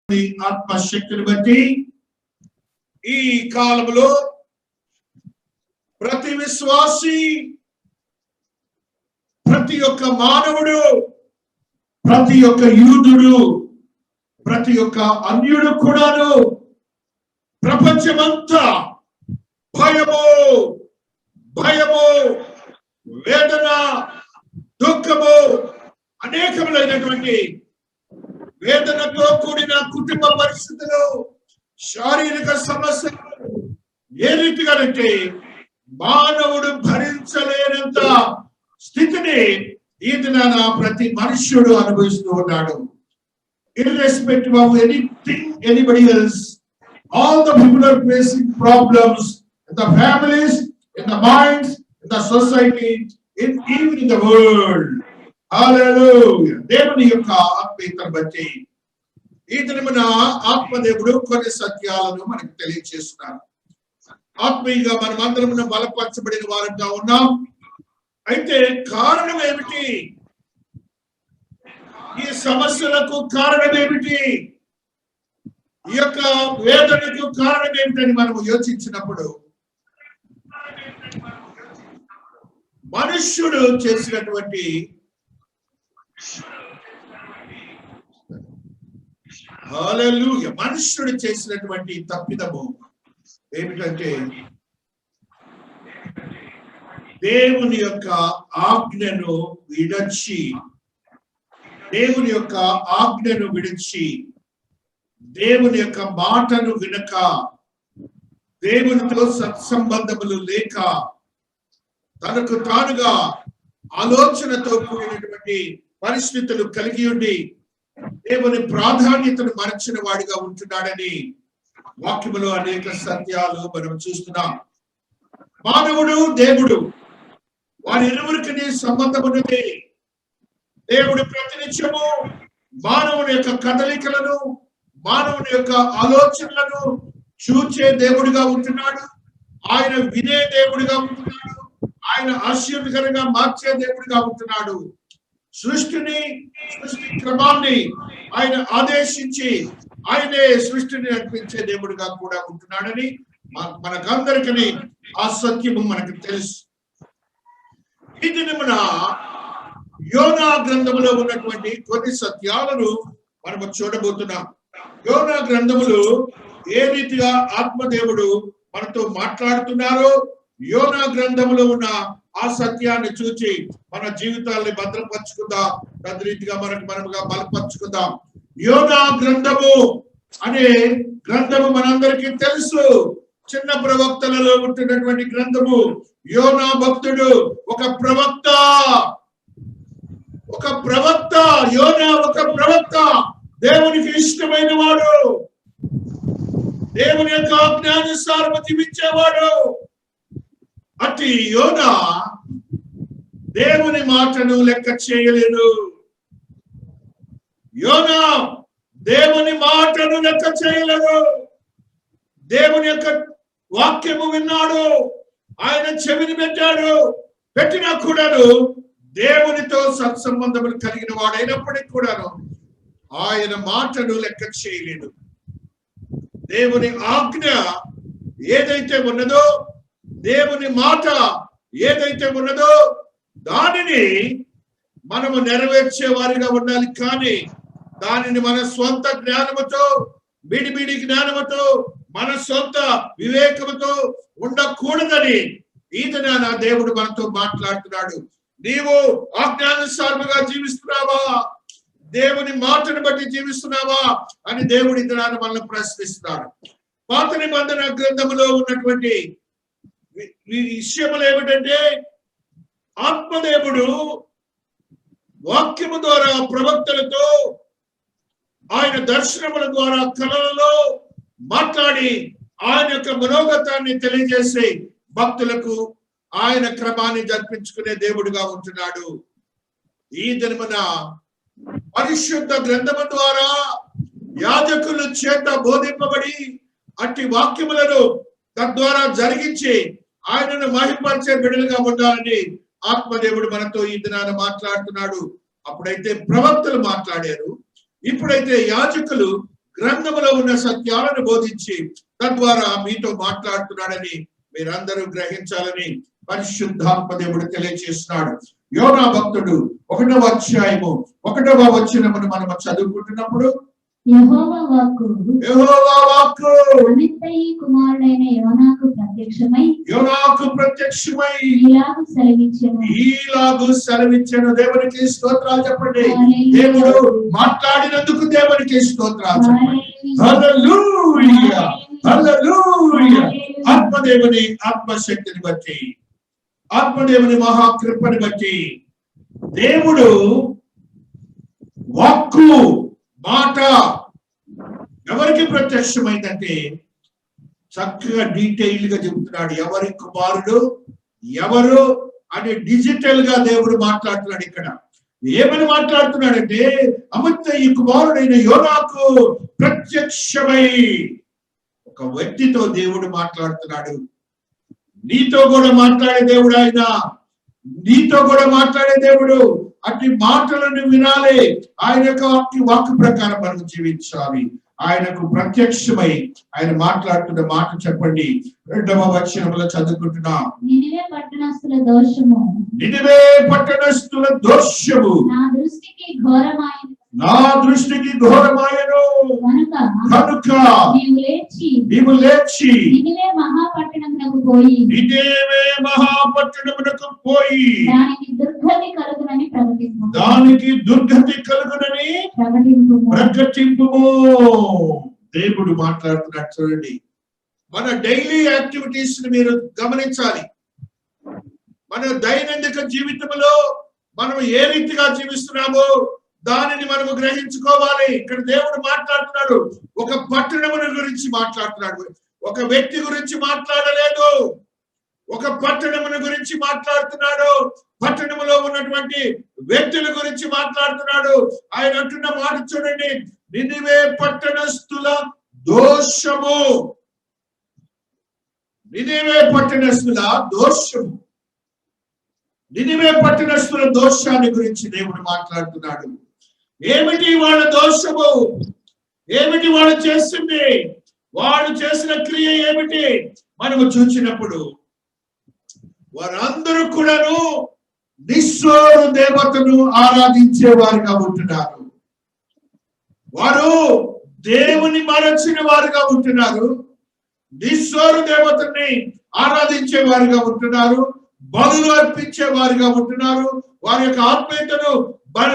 ఆత్మశక్తిని బట్టి ఈ కాలంలో ప్రతి విశ్వాసి, ప్రతి ఒక్క మానవుడు, ప్రతి ఒక్క యూదుడు, ప్రతి ఒక్క అన్యుడు కూడాను ప్రపంచమంతా భయము, వేదన, దుఃఖము, అనేకములైనటువంటి వేదనతో కూడిన కుటుంబ పరిస్థితులు, శారీరక సమస్యలు ఏ రీతిగానంటే మానవుడు భరించలేనంత స్థితిని ఈ దినాన ప్రతి మనుష్యుడు అనుభవిస్తూ ఉన్నాడు. Irrespective of anything anybody else, all the people are facing problems in the families, in the minds, in the society, even in the world. Hallelujah. దేవుని యొక్క ఆత్మీయతను బట్టి ఈ దినమున ఆత్మదేవుడు కొన్ని సత్యాలను మనకు తెలియజేస్తున్నారు. ఆత్మీయంగా మనం అందరమున బలపరచబడిన వారంగా ఉన్నాం. అయితే కారణం ఏమిటి? ఈ సమస్యలకు కారణం ఏమిటి? ఈ యొక్క వేదనకు కారణం ఏమిటని మనం యోచించినప్పుడు మనుష్యుడు చేసినటువంటి హల్లెలూయా మనుష్యుడు చేసినటువంటి తప్పిదము ఏమిటంటే దేవుని యొక్క ఆజ్ఞను విడిచి దేవుని యొక్క మాటను వినక, దేవునితో సత్సంబంధములు లేక, తనకు తానుగా ఆలోచనతో కూడినటువంటి పరిస్థితులు కలిగి ఉండి దేవుని ప్రాధాన్యతను మరచిన వాడిగా ఉంటున్నాడని వాక్యములో అనేక సత్యాలు మనం చూస్తున్నాం. మానవుడు, దేవుడు వారి ఇరువురికి సంబంధం ఉన్నది. దేవుడు ప్రతినిత్యము మానవుని యొక్క కదలికలను, మానవుని యొక్క ఆలోచనలను చూచే దేవుడిగా ఉంటున్నాడు. ఆయన వినే దేవుడిగా ఉంటున్నాడు. ఆయన ఆశీర్వదకరంగా మార్చే దేవుడిగా ఉంటున్నాడు. సృష్టి క్రమాన్ని ఆయన ఆదేశించి ఆయనే సృష్టిని నడిపించే దేవుడిగా కూడా ఉంటున్నాడని మనకందరికీ ఆ సత్యము మనకు తెలుసు. ఈ దినమున యోనా గ్రంథములో ఉన్నటువంటి కొన్ని సత్యాలను మనము చూడబోతున్నాం. యోనా గ్రంథములు ఏ రీతిగా ఆత్మదేవుడు మనతో మాట్లాడుతున్నారో, యోనా గ్రంథములో ఉన్న ఆ సత్యాన్ని చూచి మన జీవితాన్ని భద్రపరుచుకుందాం. తద్రీతిగా మనముగా బలపరుచుకుందాం. యోనా గ్రంథము అనే గ్రంథము మనందరికీ తెలుసు. చిన్న ప్రవక్తలలో ఉంటున్నటువంటి గ్రంథము. యోనా భక్తుడు ఒక ప్రవక్త. యోనా ఒక ప్రవక్త, దేవునికి ఇష్టమైన వాడు, దేవుని యొక్క ఆజ్ఞానుసారము జీవించేవాడు. అట్టి యోనా దేవుని మాటను లెక్క చేయలేదు. యోనా దేవుని మాటను లెక్క చేయలేదు. దేవుని యొక్క వాక్యము విన్నాడు, ఆయన చెవిని పెట్టినా కూడాను దేవునితో సత్సంబంధములు కలిగిన వాడైనప్పటికీ కూడాను ఆయన మాటను లెక్క చేయలేదు. దేవుని ఆజ్ఞ ఏదైతే ఉన్నదో, దేవుని మాట ఏదైతే ఉన్నదో దానిని మనము నెరవేర్చే వారిగా ఉండాలి. కానీ దానిని మన సొంత జ్ఞానముతో, బిడిబిడి జ్ఞానముతో, మన సొంత వివేకముతో ఉండకూడదని ఈ దినాన దేవుడు మనతో మాట్లాడుతున్నాడు. నీవు ఆజ్ఞానుసారముగా జీవిస్తున్నావా? దేవుని మాటను బట్టి జీవిస్తున్నావా అని దేవుడి దినాన మనల్ని ప్రశ్నిస్తున్నాడు. పాత నిబంధన గ్రంథములో ఉన్నటువంటి విషయములు ఏమిటంటే, ఆత్మదేవుడు వాక్యము ద్వారా, ప్రవక్తలతో, ఆయన దర్శనముల ద్వారా, కళలలో మాట్లాడి ఆయన యొక్క మనోగతాన్ని తెలియజేసి భక్తులకు ఆయన క్రమాన్ని జరిపించుకునే దేవుడిగా ఉంటున్నాడు. ఈ దినమున పరిశుద్ధ గ్రంథము ద్వారా యాజకుల చేత బోధింపబడి అట్టి వాక్యములను తద్వారా జరిగించి ఆయనను మహిమపరిచే బిడ్డలుగా ఉండాలని ఆత్మదేవుడు మనతో ఈ దినాన మాట్లాడుతున్నాడు. అప్పుడైతే ప్రవక్తలు మాట్లాడారు, ఇప్పుడైతే యాజకులు గ్రంథములో ఉన్న సత్యాలను బోధించి తద్వారా మీతో మాట్లాడుతున్నాడని మీరందరూ గ్రహించాలని పరిశుద్ధాత్మ దేవుడు తెలియజేస్తున్నాడు. యోనా భక్తుడు 1వ అధ్యాయము 1వ వచనమును మనం చదువుకుంటున్నప్పుడు యెహోవా వాక్కు అమిత్తయి కుమారుడైన యోనాకు ప్రత్యక్షమై ఈలాగు సెలవిచ్చెను. దేవునికి స్తోత్రాలు చెప్పండి. దేవుడు మాట్లాడినందుకు దేవునికి స్తోత్రాలు చెప్పండి. హల్లెలూయా, హల్లెలూయా. ఆత్మదేవుని ఆత్మశక్తిని బట్టి, ఆత్మదేవుని మహాకృపని బట్టి దేవుడు వాక్కు మాట ఎవరికి ప్రత్యక్షమైందంటే చక్కగా డీటెయిల్ గా చెబుతున్నాడు. ఎవరి కుమారుడు ఎవరు అని డిజిటల్ గా దేవుడు మాట్లాడుతున్నాడు. ఇక్కడ ఏమని మాట్లాడుతున్నాడంటే అమిత్త ఈ కుమారుడైన యోనాకు ప్రత్యక్షమై ఒక వ్యక్తితో దేవుడు మాట్లాడుతున్నాడు. నీతో కూడా మాట్లాడే దేవుడు ఆయన, నీతో కూడా మాట్లాడే దేవుడు. అట్టి మాటలను వినాలి. ఆయన యొక్క వాక్కు ప్రకారం మనం జీవించాలి. ఆయనకు ప్రత్యక్షమై ఆయన మాట్లాడుతున్న మాట చెప్పండి. 2వ వచనంలో చదువుకుంటున్నా, నినివే పట్టణస్థుల దోషము నా దృష్టికి ఘోరమాయను కనుక నీవు లేచి నినివే మహాపట్టణమునకు పోయి దానికి దుర్గతి కలుగునని ప్రకటింపుము. దేవుడు మాట్లాడుతున్నాడు. చూడండి, మన డైలీ యాక్టివిటీస్ ని మీరు గమనించాలి. మన దైనందిక జీవితంలో మనం ఏ రీతిగా జీవిస్తున్నామో దానిని మనము గ్రహించుకోవాలి. ఇక్కడ దేవుడు మాట్లాడుతున్నాడు. ఒక పట్టణమును గురించి మాట్లాడుతున్నాడు. ఒక వ్యక్తి గురించి మాట్లాడలేదు, ఒక పట్టణమును గురించి మాట్లాడుతున్నాడు. పట్టణములో ఉన్నటువంటి వ్యక్తుల గురించి మాట్లాడుతున్నాడు. ఆయన అంటున్న మాట చూడండి, నినివే పట్టణస్థుల దోషము. నినివే పట్టణస్థుల దోషము. నినివే పట్టణస్థుల దోషాన్ని గురించి దేవుడు మాట్లాడుతున్నాడు. ఏమిటి వాళ్ళ దోషము? ఏమిటి వాళ్ళు చేసింది? వాళ్ళు చేసిన క్రియ ఏమిటి? మనము చూసినప్పుడు వారందరూ కూడాను నిస్సోరు దేవతను ఆరాధించే వారుగా ఉంటున్నారు. వారు దేవుని మరచిన వారుగా ఉంటున్నారు. నిస్సోరు దేవతని ఆరాధించే వారుగా ఉంటున్నారు. బలులు అర్పించే వారుగా ఉంటున్నారు. వారి యొక్క ఆత్మీయతను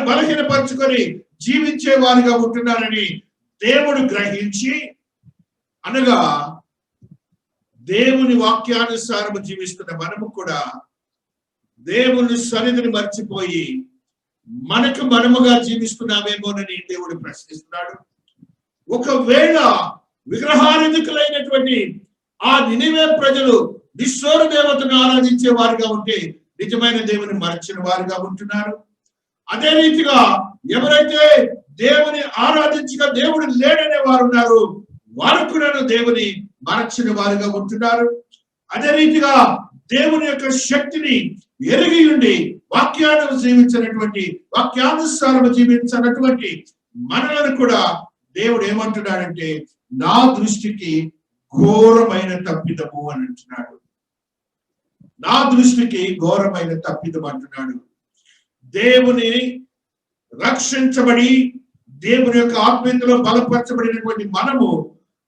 బలహీనపరుచుకొని జీవించే వారుగా ఉంటున్నారని దేవుడు గ్రహించి, అనగా దేవుని వాక్యానుసారము జీవిస్తున్న మనము కూడా దేవుని సన్నిధిని మర్చిపోయి మనకు మనముగా జీవిస్తున్నామేమోనని దేవుడు ప్రశ్నిస్తున్నాడు. ఒకవేళ విగ్రహారాధికులైనటువంటి ఆ నినివే ప్రజలు నిస్సోరు దేవతను ఆరాధించే వారుగా ఉంటే నిజమైన దేవుని మరచిన వారుగా ఉంటున్నారు. అదే రీతిగా ఎవరైతే దేవుని ఆరాధించగా దేవుడు లేడనే వారు ఉన్నారు, వారు కూడా దేవుని మరచిన వారుగా ఉంటున్నారు. అదే రీతిగా దేవుని యొక్క శక్తిని ఎరిగి ఉండి వాక్యాలను జీవించినటువంటి, వాక్యానుసారం జీవించినటువంటి మనలను కూడా దేవుడు ఏమంటున్నాడంటే నా దృష్టికి ఘోరమైన తప్పిదము అని అంటున్నాడు. నా దృష్టికి ఘోరమైన తప్పిదం అంటున్నాడు. దేవుని రక్షించబడి దేవుని యొక్క ఆత్మీయతలో బలపరచబడినటువంటి మనము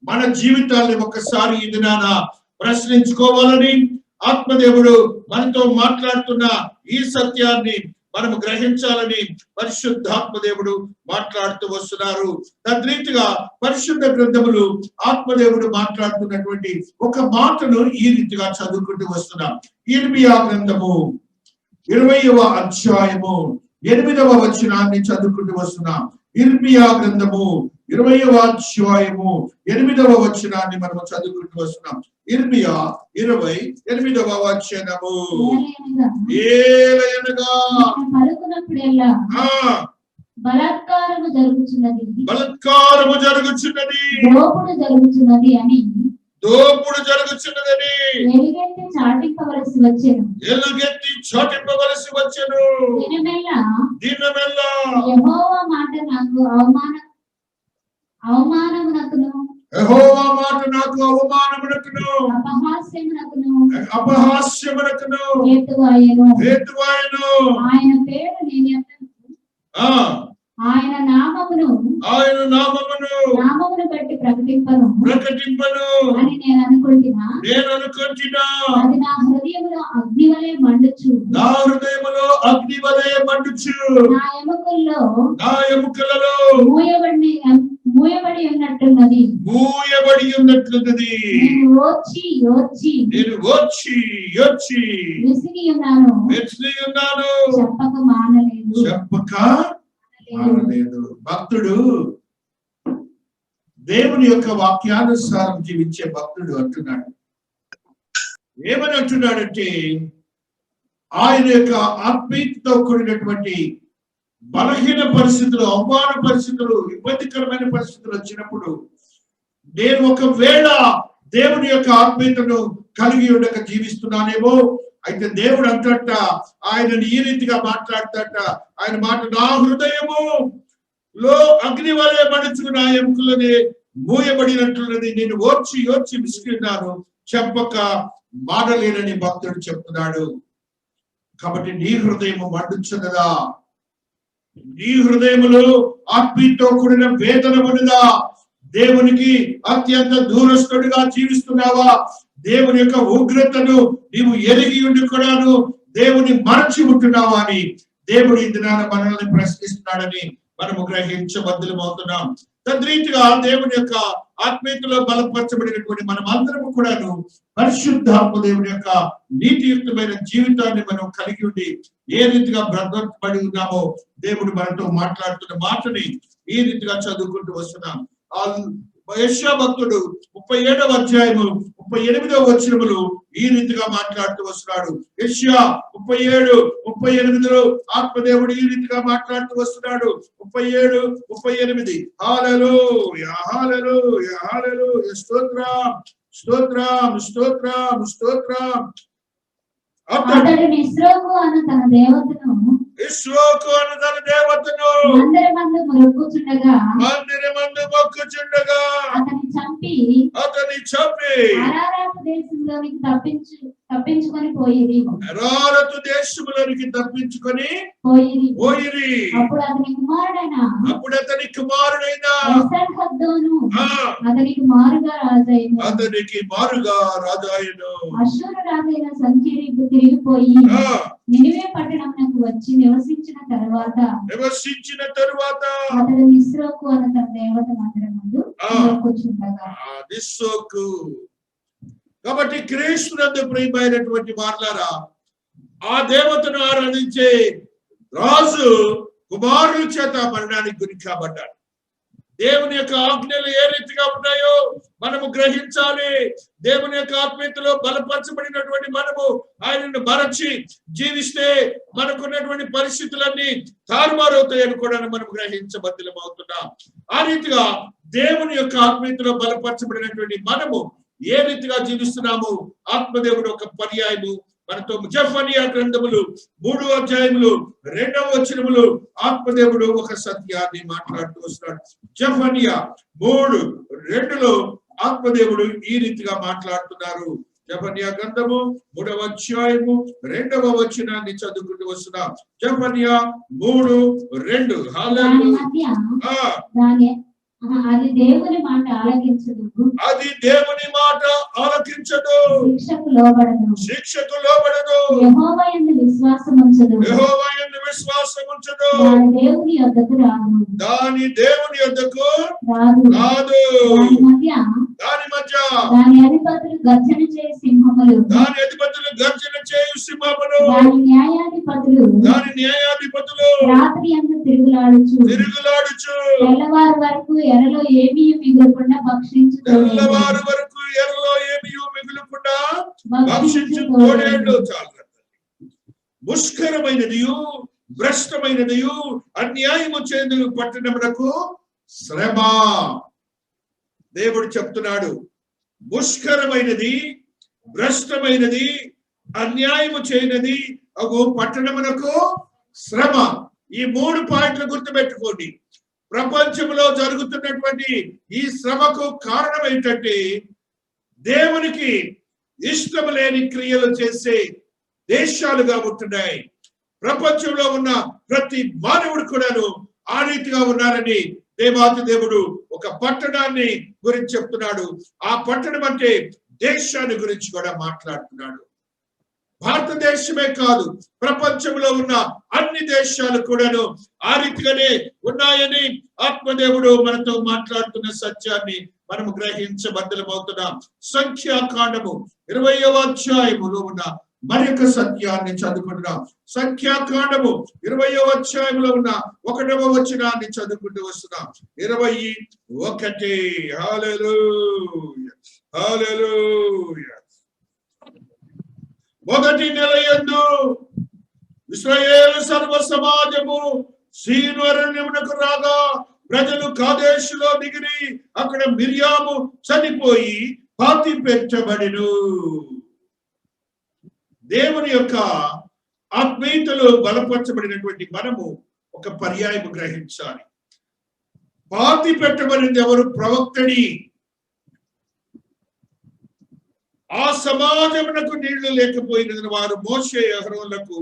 మన జీవితాన్ని ఒకసారి ఈ దినాన ప్రశ్నించుకోవాలని ఆత్మదేవుడు మనతో మాట్లాడుతున్న ఈ సత్యాన్ని మనము గ్రహించాలని పరిశుద్ధాత్మదేవుడు మాట్లాడుతూ వస్తున్నారు. తద్రీతిగా పరిశుద్ధ గ్రంథములు ఆత్మదేవుడు మాట్లాడుతున్నటువంటి ఒక మాటను ఈ రీతిగా చదువుకుంటూ వస్తున్నాం. ఇర్మియా గ్రంథము 20వ అధ్యాయము 8వ వచనాన్ని చదువుకుంటూ వస్తున్నాం. ఇర్మియా గ్రంథము 20వ అధ్యాయము 8వ వచనాన్ని మనం చదువుకుంటూ వస్తున్నాం. ఇర్మియా 20:8వ వచనము, ఏలయనగా బలాత్కారము జరుగుచున్నది, దోపుడు జరుగుచున్నదని ఎలుగెత్తి చాటింపవలసి వచ్చెను. దినమెల్ల యెహోవా మాట నాకు అవమానమునకును యెహోవా మాట నాకు అవమానమునకును అపహాస్యమునకును హేతువాయెను. ఆయన పేరు నేను ఎత్తను. ఆ ఆయన నామమును బట్టి ప్రకటింపను అని నేను అనుకుంటున్నా. అది నా హృదయములో అగ్ని వలె మండుచు. నా ఎముకల్లో మూయబడి ఉన్నట్టున్నది. నేను ఓర్చి విసిగి ఉన్నాను. చెప్పక మానలేదు. భక్తుడు దేవుని యొక్క వాక్యానుసారం జీవించే భక్తుడు అంటున్నాడు. ఏమని అంటున్నాడంటే, ఆయన యొక్క ఆత్మీయతతో కూడినటువంటి బలహీన పరిస్థితులు, అవమాన పరిస్థితులు, ఇబ్బందికరమైన పరిస్థితులు వచ్చినప్పుడు నేను ఒకవేళ దేవుని యొక్క ఆత్మీయతను కలిగి ఉండక జీవిస్తున్నానేమో, అయితే దేవుడు అంటట ఆయనని ఈ రీతిగా మాట్లాడతాట. ఆయన మాట, నా హృదయము లో అగ్ని వలె మండుచు, నా ఎముకలని మూయబడినట్లున్నది. నేను ఓర్చి విసిగినాను, చెప్పక మానలేనని భక్తుడు చెప్తున్నాడు. కాబట్టి నీ హృదయము మండుచున్నదా? నీ హృదయములో ఆత్మీయతో కూడిన వేదన ఉన్నదా? దేవునికి అత్యంత దూరస్తుడిగా జీవిస్తున్నావా? దేవుని యొక్క ఉగ్రతను నీవు ఎరిగి ఉండి కూడాను దేవుని మరచి ఉంటున్నావా అని దేవుడు ఈ దినాన మనల్ని ప్రశ్నిస్తున్నాడని మనము గ్రహించబద్దులమవుతున్నాం. తద్రీతిగా దేవుని యొక్క ఆత్మీయతలో బలపరచబడినటువంటి మనం అందరము కూడాను పరిశుద్ధాత్మ దేవుని యొక్క నీతియుక్తమైన జీవితాన్ని మనం కలిగి ఉండి ఏ రీతిగా బ్రతకబడి ఉన్నామో దేవుడు మనతో మాట్లాడుతున్న మాటని ఈ రీతిగా చదువుకుంటూ వస్తున్నాం. యెషయా భక్తుడు 37వ అధ్యాయము 38వ వచనములు ఈ రీతిగా మాట్లాడుతూ వస్తున్నాడు. యెషయా 37:38లో ఆత్మదేవుడు ఈ రీతిగా మాట్లాడుతూ వస్తున్నాడు. 37:38 హల్లెలూయా హల్లెలూయా హల్లెలూయా స్తోత్రం స్తోత్రం స్తోత్రం స్తోత్రం. అతడు నిస్రోకు అను తన దేవతను మందిరమందు మొక్కుచుండగా అతని చంపి అరారాతు దేశంలోనికి తప్పించుకొని పోయిరి. అప్పుడు అతని కుమారుడైన ఎసర్హద్దోను అతనికి మారుగా రాజాయను. అష్షూరు రాజైన సంచరిపు తిరిగిపోయి నినివే పట్టణమునకు వచ్చి నివసించిన తరువాత అతడు నిస్రోకు అను తన దేవత మందిరమందు మొక్కుచుండగా. కాబట్టి క్రీస్తునందు ప్రియమైనటువంటి వారలారా, ఆ దేవతను ఆరాధించే రాజు కుమారుల చేత మరణానికి గురి కాబడ్డాడు. దేవుని యొక్క ఆజ్ఞలు ఏ రీతిగా ఉన్నాయో మనము గ్రహించాలి. దేవుని యొక్క ఆత్మీయతలో బలపరచబడినటువంటి మనము ఆయనను మరచి జీవిస్తే మనకున్నటువంటి పరిస్థితులన్నీ తారుమారవుతాయని కూడా మనం గ్రహించబద్దులం అవుతున్నాం. ఆ రీతిగా దేవుని యొక్క ఆత్మీయతలో బలపరచబడినటువంటి మనము ఏ రీతిగా జీవిస్తున్నాము ఆత్మదేవుడు ఒక పర్యాయము మనతో జెఫన్యా గ్రంథములు 3వ అధ్యాయములు 2వ వచనములు ఆత్మదేవుడు ఒక సత్యాన్ని మాట్లాడుతూ వస్తున్నాడు. జెఫన్యా 3:2లో ఆత్మదేవుడు ఈ రీతిగా మాట్లాడుతున్నారు. జెఫన్యా గ్రంథము 3వ అధ్యాయము 2వ వచనాన్ని చదువుకుంటూ వస్తున్నాం. జెఫన్యా 3:2 హల్లెలూయా. అది దేవుని మాట ఆలకించదు. శిక్షకు లోబడదు. యెహోవా యందు విశ్వాసం ఉంచదు. దాని దేవుని యొద్దకు రాదు. దాని మధ్య దాని అధిపతులు గర్జన చేయు సింహములు. దాని న్యాయాధిపతులు రాత్రి అంతా తిరుగులాడుచు తెల్లవారు వరకు ఎరలో ఏమీ మిగులకుండా భక్షించు. ముష్కరమైనదియు భ్రష్టమైనదియు అన్యాయము చేందుకు పట్టణమునకు శ్రమ. దేవుడు చెప్తున్నాడు, ముష్కరమైనది, భ్రష్టమైనది, అన్యాయము చేయనది అగు పట్టణమునకు శ్రమ. ఈ 3 పాయింట్లు గుర్తుపెట్టుకోండి. ప్రపంచంలో జరుగుతున్నటువంటి ఈ శ్రమకు కారణం ఏంటంటే దేవునికి ఇష్టం లేని క్రియలు చేసే దేశాలుగా ఉంటున్నాయి. ప్రపంచంలో ఉన్న ప్రతి మానవుడు కూడాను ఆ రీతిగా ఉన్నారని దేవాతి దేవుడు ఒక పట్టణాన్ని గురించి చెప్తున్నాడు. ఆ పట్టణం అంటే దేశాన్ని గురించి కూడా మాట్లాడుతున్నాడు. భారతదేశమే కాదు, ప్రపంచంలో ఉన్న అన్ని దేశాలు కూడాను ఆ రీతిగానే ఉన్నాయని ఆత్మదేవుడు మనతో మాట్లాడుతున్న సత్యాన్ని మనము గ్రహించబద్దలమవుతున్నాం. సంఖ్యాకాండము 20వ అధ్యాయములో ఉన్న మరి యొక్క సత్యాన్ని చదువుకుంటున్నాం. సంఖ్యాకాండము 20వ అధ్యాయంలో ఉన్న 1వ వచనాన్ని చదువుకుంటూ వస్తున్నాం. 21. హల్లెలూయా, హల్లెలూయా. మొదటి నెల యందు ఇశ్రాయేలు సర్వ సమాజము సీను అరణ్యమునకు రాగా ప్రజలు కాదేశులో దిగిరి. అక్కడ మిర్యాము చనిపోయి పాతి పెట్టబడెను. దేవుని యొక్క ఆత్మీయతలో బలపరచబడినటువంటి మనము ఒక పర్యాయం గ్రహించాలి. పాతి పెట్టబడింది ఎవరు? ప్రవక్తని. ఆ సమాజమునకు నీళ్లు లేకపోయిన వారు మోషే అహరోనులకు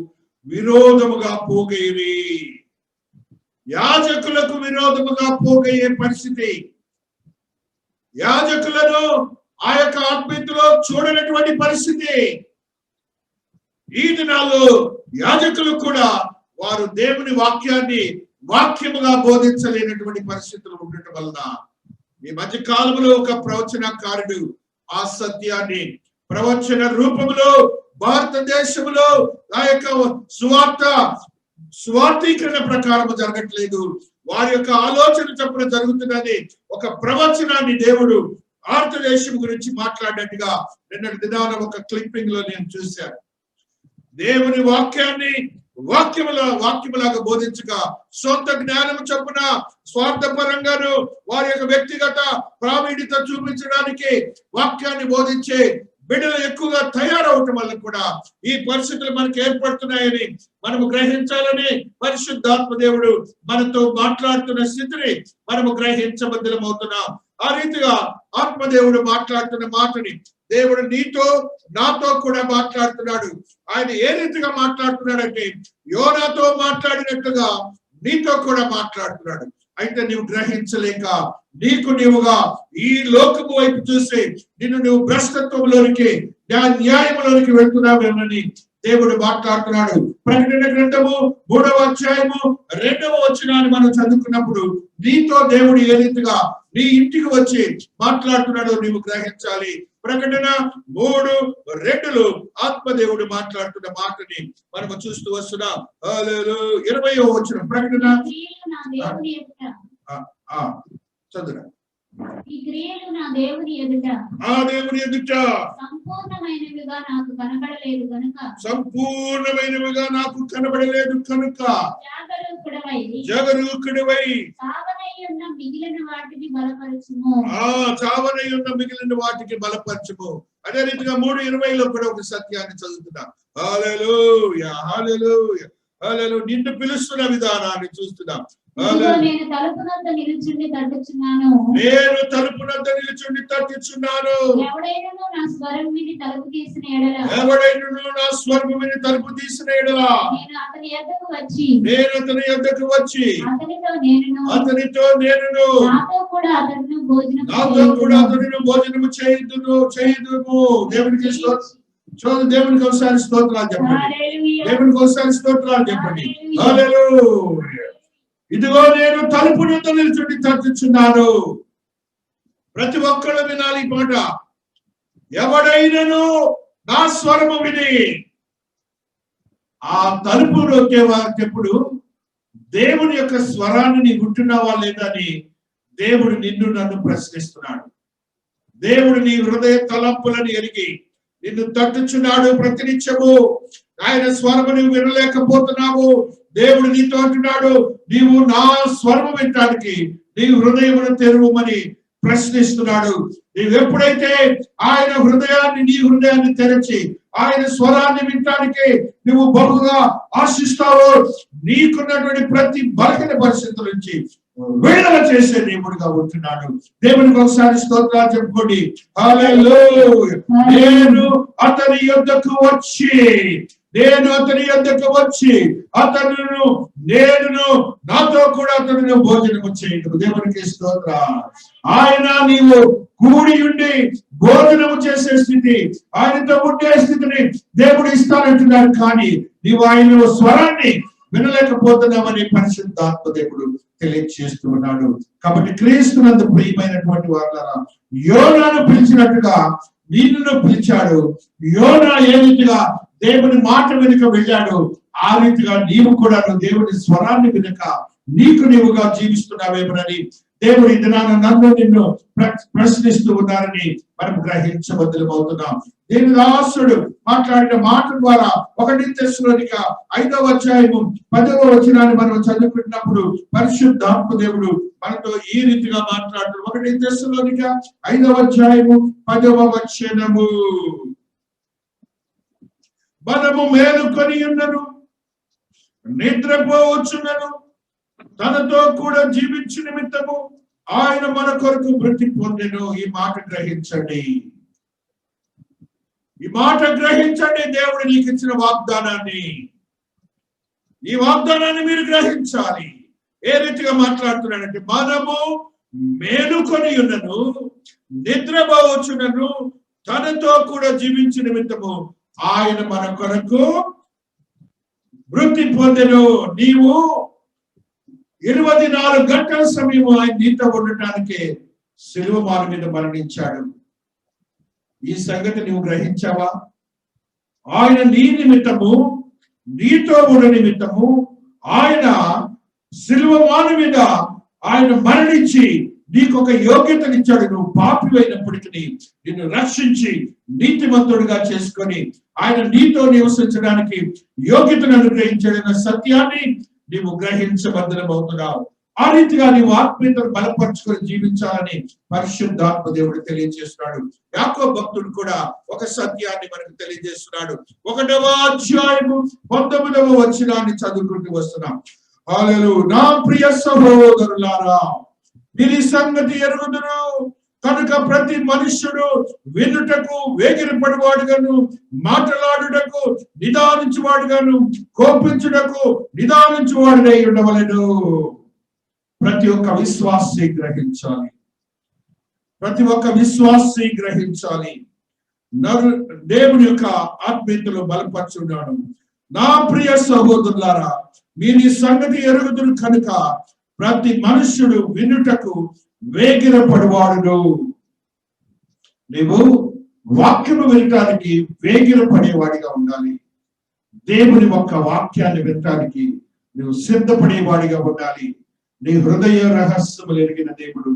విరోధముగా పోగేవి. యాజకులకు విరోధముగా పోగయ్యే పరిస్థితి. యాజకులను ఆ యొక్క ఆత్మీయతలో చూడనటువంటి పరిస్థితి. ఈ దినాల్లో యాజకులు కూడా వారు దేవుని వాక్యముగా బోధించలేనటువంటి పరిస్థితులు ఉండటం వలన ఈ మధ్య కాలంలో ఒక ప్రవచనకారుడు ఆ సత్యాన్ని ప్రవచన రూపంలో భారతదేశంలో ఆ యొక్క స్వార్థీకరణ ప్రకారం జరగట్లేదు, వారి యొక్క ఆలోచన చొప్పున జరుగుతున్నది. ఒక ప్రవచనాన్ని దేవుడు భారతదేశం గురించి మాట్లాడినట్టుగా నిన్నటి దినాన ఒక క్లిప్పింగ్ లో నేను చూశాను. దేవుని వాక్యాన్ని వాక్యములాగా బోధించగా సొంత జ్ఞానం చొప్పున స్వార్థపరంగాను వారి యొక్క వ్యక్తిగత ప్రావీణ్యత చూపించడానికి వాక్యాన్ని బోధించే బిడ్డలు ఎక్కువగా తయారవటం వల్ల కూడా ఈ పరిస్థితులు మనకు ఏర్పడుతున్నాయని మనము గ్రహించాలని పరిశుద్ధాత్మ దేవుడు మనతో మాట్లాడుతున్న స్థితిని మనము గ్రహించబద్దలమవుతున్నాం. ఆ రీతిగా ఆత్మదేవుడు మాట్లాడుతున్న మాటని దేవుడు నీతో నాతో కూడా మాట్లాడుతున్నాడు. ఆయన ఏ రీతిగా మాట్లాడుతున్నాడంటే యోనాతో మాట్లాడినట్టుగా నీతో కూడా మాట్లాడుతున్నాడు. అయితే నీవు గ్రహించలేక నీవుగా ఈ లోకము వైపు చూసి నువ్వు భ్రష్టత్వంలోనికి న్యాయంలోనికి వెళ్తున్నావేమని దేవుడు మాట్లాడుతున్నాడు. ప్రకటన గ్రంథము 3వ అధ్యాయము 2వ వచనాన్ని మనం చదువుకున్నప్పుడు నీతో దేవుడు ఏ రీతిగా నీ ఇంటికి వచ్చి మాట్లాడుతున్నాడో నీవు గ్రహించాలి. ప్రకటన 3:2 ఆత్మదేవుడు మాట్లాడుతున్న మాటని మనము చూస్తూ వస్తున్నాం. 20వ వచనం ప్రకటన చదువురా. ఈ క్రియలు నా దేవుని ఎదుట ఆ దేవుని ఎదుట సంపూర్ణమైనవిగా నాకు కనబడలేదు కనుక జాగరూకుడవై చావనై ఉన్న మిగిలిన వాటిని బలపరచుము. మిగిలిన వాటికి బలపరచుము. అదే రీతిగా 3:20లో కూడా ఒక సత్యాన్ని చదువుతున్నాం. హల్లెలూయా, హల్లెలూయా, హల్లెలూయా. నిన్ను పిలుస్తున్న విధానాన్ని చూస్తున్నాం. నేను తలుపునొద్ద నిలుచుండి తట్టుచున్నాను. ఎవడైనను నా స్వరం విని తలుపు తీసిన ఎడల నేను అతని యొద్దకు వచ్చి అతనితో నేను నాతో కూడా అతనిని భోజనము చేయుదుము. దేవునికి ఒకసారి స్తోత్రాలు చెప్పండి. హల్లెలూయా. ఇదిగో నేను తలుపు యొద్ద నిలుచుండి తట్టుచున్నాను. ప్రతి ఒక్కళ్ళు వినాలి ఈ మాట. ఎవడైనను నా స్వరము విని ఆ తలుపు నొక్కేవాళ్ళెప్పుడు దేవుని యొక్క స్వరాన్ని నీ వింటున్నావా లేదా అని దేవుడు నిన్ను నన్ను ప్రశ్నిస్తున్నాడు. దేవుడు నీ హృదయ తలంపులను ఎరిగి నిన్ను తట్టుచున్నాడు. ప్రతినిత్యము ఆయన స్వరము నువ్వు వినలేకపోతున్నావు. దేవుడు నీతో అంటున్నాడు, నీవు నా స్వరము వినటానికి నీ హృదయమును తెరువమని ప్రశ్నిస్తున్నాడు. నీవెప్పుడైతే ఆయన నీ హృదయాన్ని తెరచి ఆయన స్వరాన్ని వినటానికి నువ్వు బహుగా ఆశిస్తావో నీకున్నటువంటి ప్రతి బలహీన పరిస్థితుల నుంచి విడుదల చేసే దేవుడిగా ఉంటున్నాడు. దేవునికి ఒకసారి స్తోత్రాలు చెప్పుకోండి. హల్లెలూయా. నేను అతని యొద్దకు వచ్చి అతను నేను నాతో కూడా అతను భోజనము చేయటం. దేవునికి స్తోత్ర. ఆయన నీవు కూడి ఉండి భోజనము చేసే స్థితి, ఆయనతో ఉండే స్థితిని దేవుడు ఇస్తానంటున్నాడు. కానీ నీవు ఆయన స్వరాన్ని వినలేకపోతున్నామని పరిశుద్ధాత్మ దేవుడు తెలియజేస్తూ ఉన్నాడు. కాబట్టి క్రీస్తునందు ప్రియమైనటువంటి వారులారా, యోనాను పిలిచినట్టుగా నిన్ను పిలిచాడు. యోనా ఏ రీతిగా దేవుని మాట వెనుక వెళ్ళాడు, ఆ రీతిగా నీవు కూడా దేవుని స్వరాన్ని వెనుక నీవుగా జీవిస్తున్నావేమోనని దేవుడు ఈ దినాన నన్ను నిన్ను ప్రశ్నిస్తూ ఉన్నారని మనం గ్రహించబద్దలమవుతున్నాం. దేవుని దాసుడు మాట్లాడిన మాట ద్వారా 1 తెస్సలోనిక 5వ అధ్యాయము 10వ వచనాన్ని మనం చదువుకున్నప్పుడు పరిశుద్ధాత్మ దేవుడు మనతో ఈ రీతిగా మాట్లాడుతూ 1 తెస్సలోనిక 5వ అధ్యాయము 10వ వచనము, మనము మేలుకొని ఉన్నను, నిద్రపోవచ్చునను, తనతో కూడా జీవించు నిమిత్తము ఆయన మన కొరకు మృతి పొందెను. ఈ మాట గ్రహించండి, ఈ మాట గ్రహించండి. దేవుడు నీకు ఇచ్చిన వాగ్దానాన్ని, ఈ వాగ్దానాన్ని మీరు గ్రహించాలి. ఏ రీతిగా మాట్లాడుతున్నాడంటే, మనము మేలుకొని ఉన్నను, నిద్రపోవచ్చునను, తనతో కూడా జీవించు నిమిత్తము ఆయన మన కొరకు మృతి పొందెను. నీవు 24 గంటల సమయం ఆయన నీతో ఉండటానికి సిలువ మాల మీద మరణించాడు. ఈ సంగతి నువ్వు గ్రహించావా? ఆయన నీ నిమిత్తము, నీతో ఉన్న నిమిత్తము ఆయన సిలువ మాల మీద ఆయన మరణించి నీకు ఒక యోగ్యతనిచ్చాడు. నువ్వు పాపి అయినప్పటికీ నిన్ను రక్షించి నీతిమంతుడిగా చేసుకొని ఆయన నీతో నివసించడానికి యోగ్యతను అనుగ్రహించాడన్న సత్యాన్ని నీవు గ్రహించబద్దలమవుతున్నావు. ఆ రీతిగా నీవు ఆత్మీయతను బలపరుచుకొని జీవించాలని పరిశుద్ధాత్మ దేవుడు తెలియజేస్తున్నాడు. యాకోబు భక్తుడు కూడా ఒక సత్యాన్ని మనకు తెలియజేస్తున్నాడు. 1వ అధ్యాయము 19వ వచనాన్ని చదువుకుంటూ వస్తున్నాం. హల్లెలూయా. నా ప్రియ సహోదరులారా, మీరు ఈ సంగతి ఎరుగుదురు కనుక ప్రతి మనుష్యుడు వినుటకు వేగిరపడివాడుగాను, మాట్లాడుటకు నిదానించువాడుగాను, కోపించుటకు నిదానించువాడుగా ఉండవలెను. ప్రతి ఒక్క విశ్వాసి గ్రహించాలి, ప్రతి ఒక్క విశ్వాసి గ్రహించాలి. దేవుని యొక్క ఆత్మీయతలో బలపరుచున్నాడు. నా ప్రియ సహోదరులారా, మీరు ఈ సంగతి ఎరుగుదురు కనుక ప్రతి మనుష్యుడు వినుటకు వేగిరపడివాడును. నీవు వాక్యము వినటానికి వేగిరపడేవాడిగా ఉండాలి. దేవుని ఒక్క వాక్యాన్ని వినటానికి నువ్వు సిద్ధపడేవాడిగా ఉండాలి. నీ హృదయ రహస్యములు ఎరిగిన దేవుడు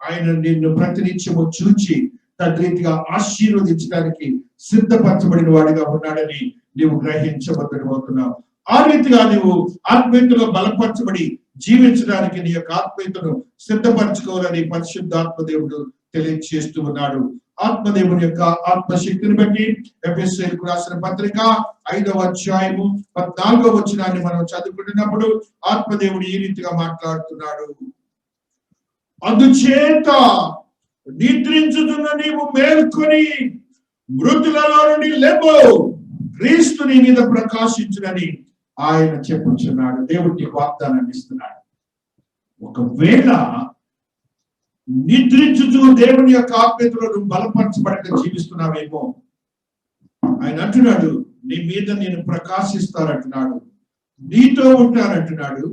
ఆయన నిన్ను ప్రతినిత్యము చూచి తద్రీతిగా ఆశీర్వదించడానికి సిద్ధపరచబడిన వాడిగా ఉన్నాడని నీవు గ్రహించబద్దవుతున్నావు. ఆ రీతిగా నువ్వు ఆత్మీయతలో బలపరచబడి జీవించడానికి నీ యొక్క ఆత్మీయతను సిద్ధపరచుకోవాలని పరిశుద్ధాత్మ దేవుడు తెలియజేస్తూ ఉన్నాడు. ఆత్మదేవుని యొక్క ఆత్మశక్తిని బట్టి ఎఫెసీయులకు రాసిన పత్రిక 5వ అధ్యాయము 14వ వచనాన్ని మనం చదువుకుంటున్నప్పుడు ఆత్మదేవుడు ఈ రీతిగా మాట్లాడుతున్నాడు. అందుచేత నిద్రించుతున్న నీవు మేల్కొని మృతులలో నుండి లేవు, క్రీస్తు నీ మీద ప్రకాశించునని ఆయన చెప్పుచున్నాడు. దేవుడు నీకు వాగ్దానాన్ని ఇస్తున్నాడు. ఒకవేళ నిద్రించుతూ దేవుని యొక్క ఆత్మీయతలో నువ్వు బలపరచబడక జీవిస్తున్నావేమో, ఆయన అంటున్నాడు నీ మీద నేను ప్రకాశిస్తానంటున్నాడు, నీతో ఉంటానంటున్నాడు,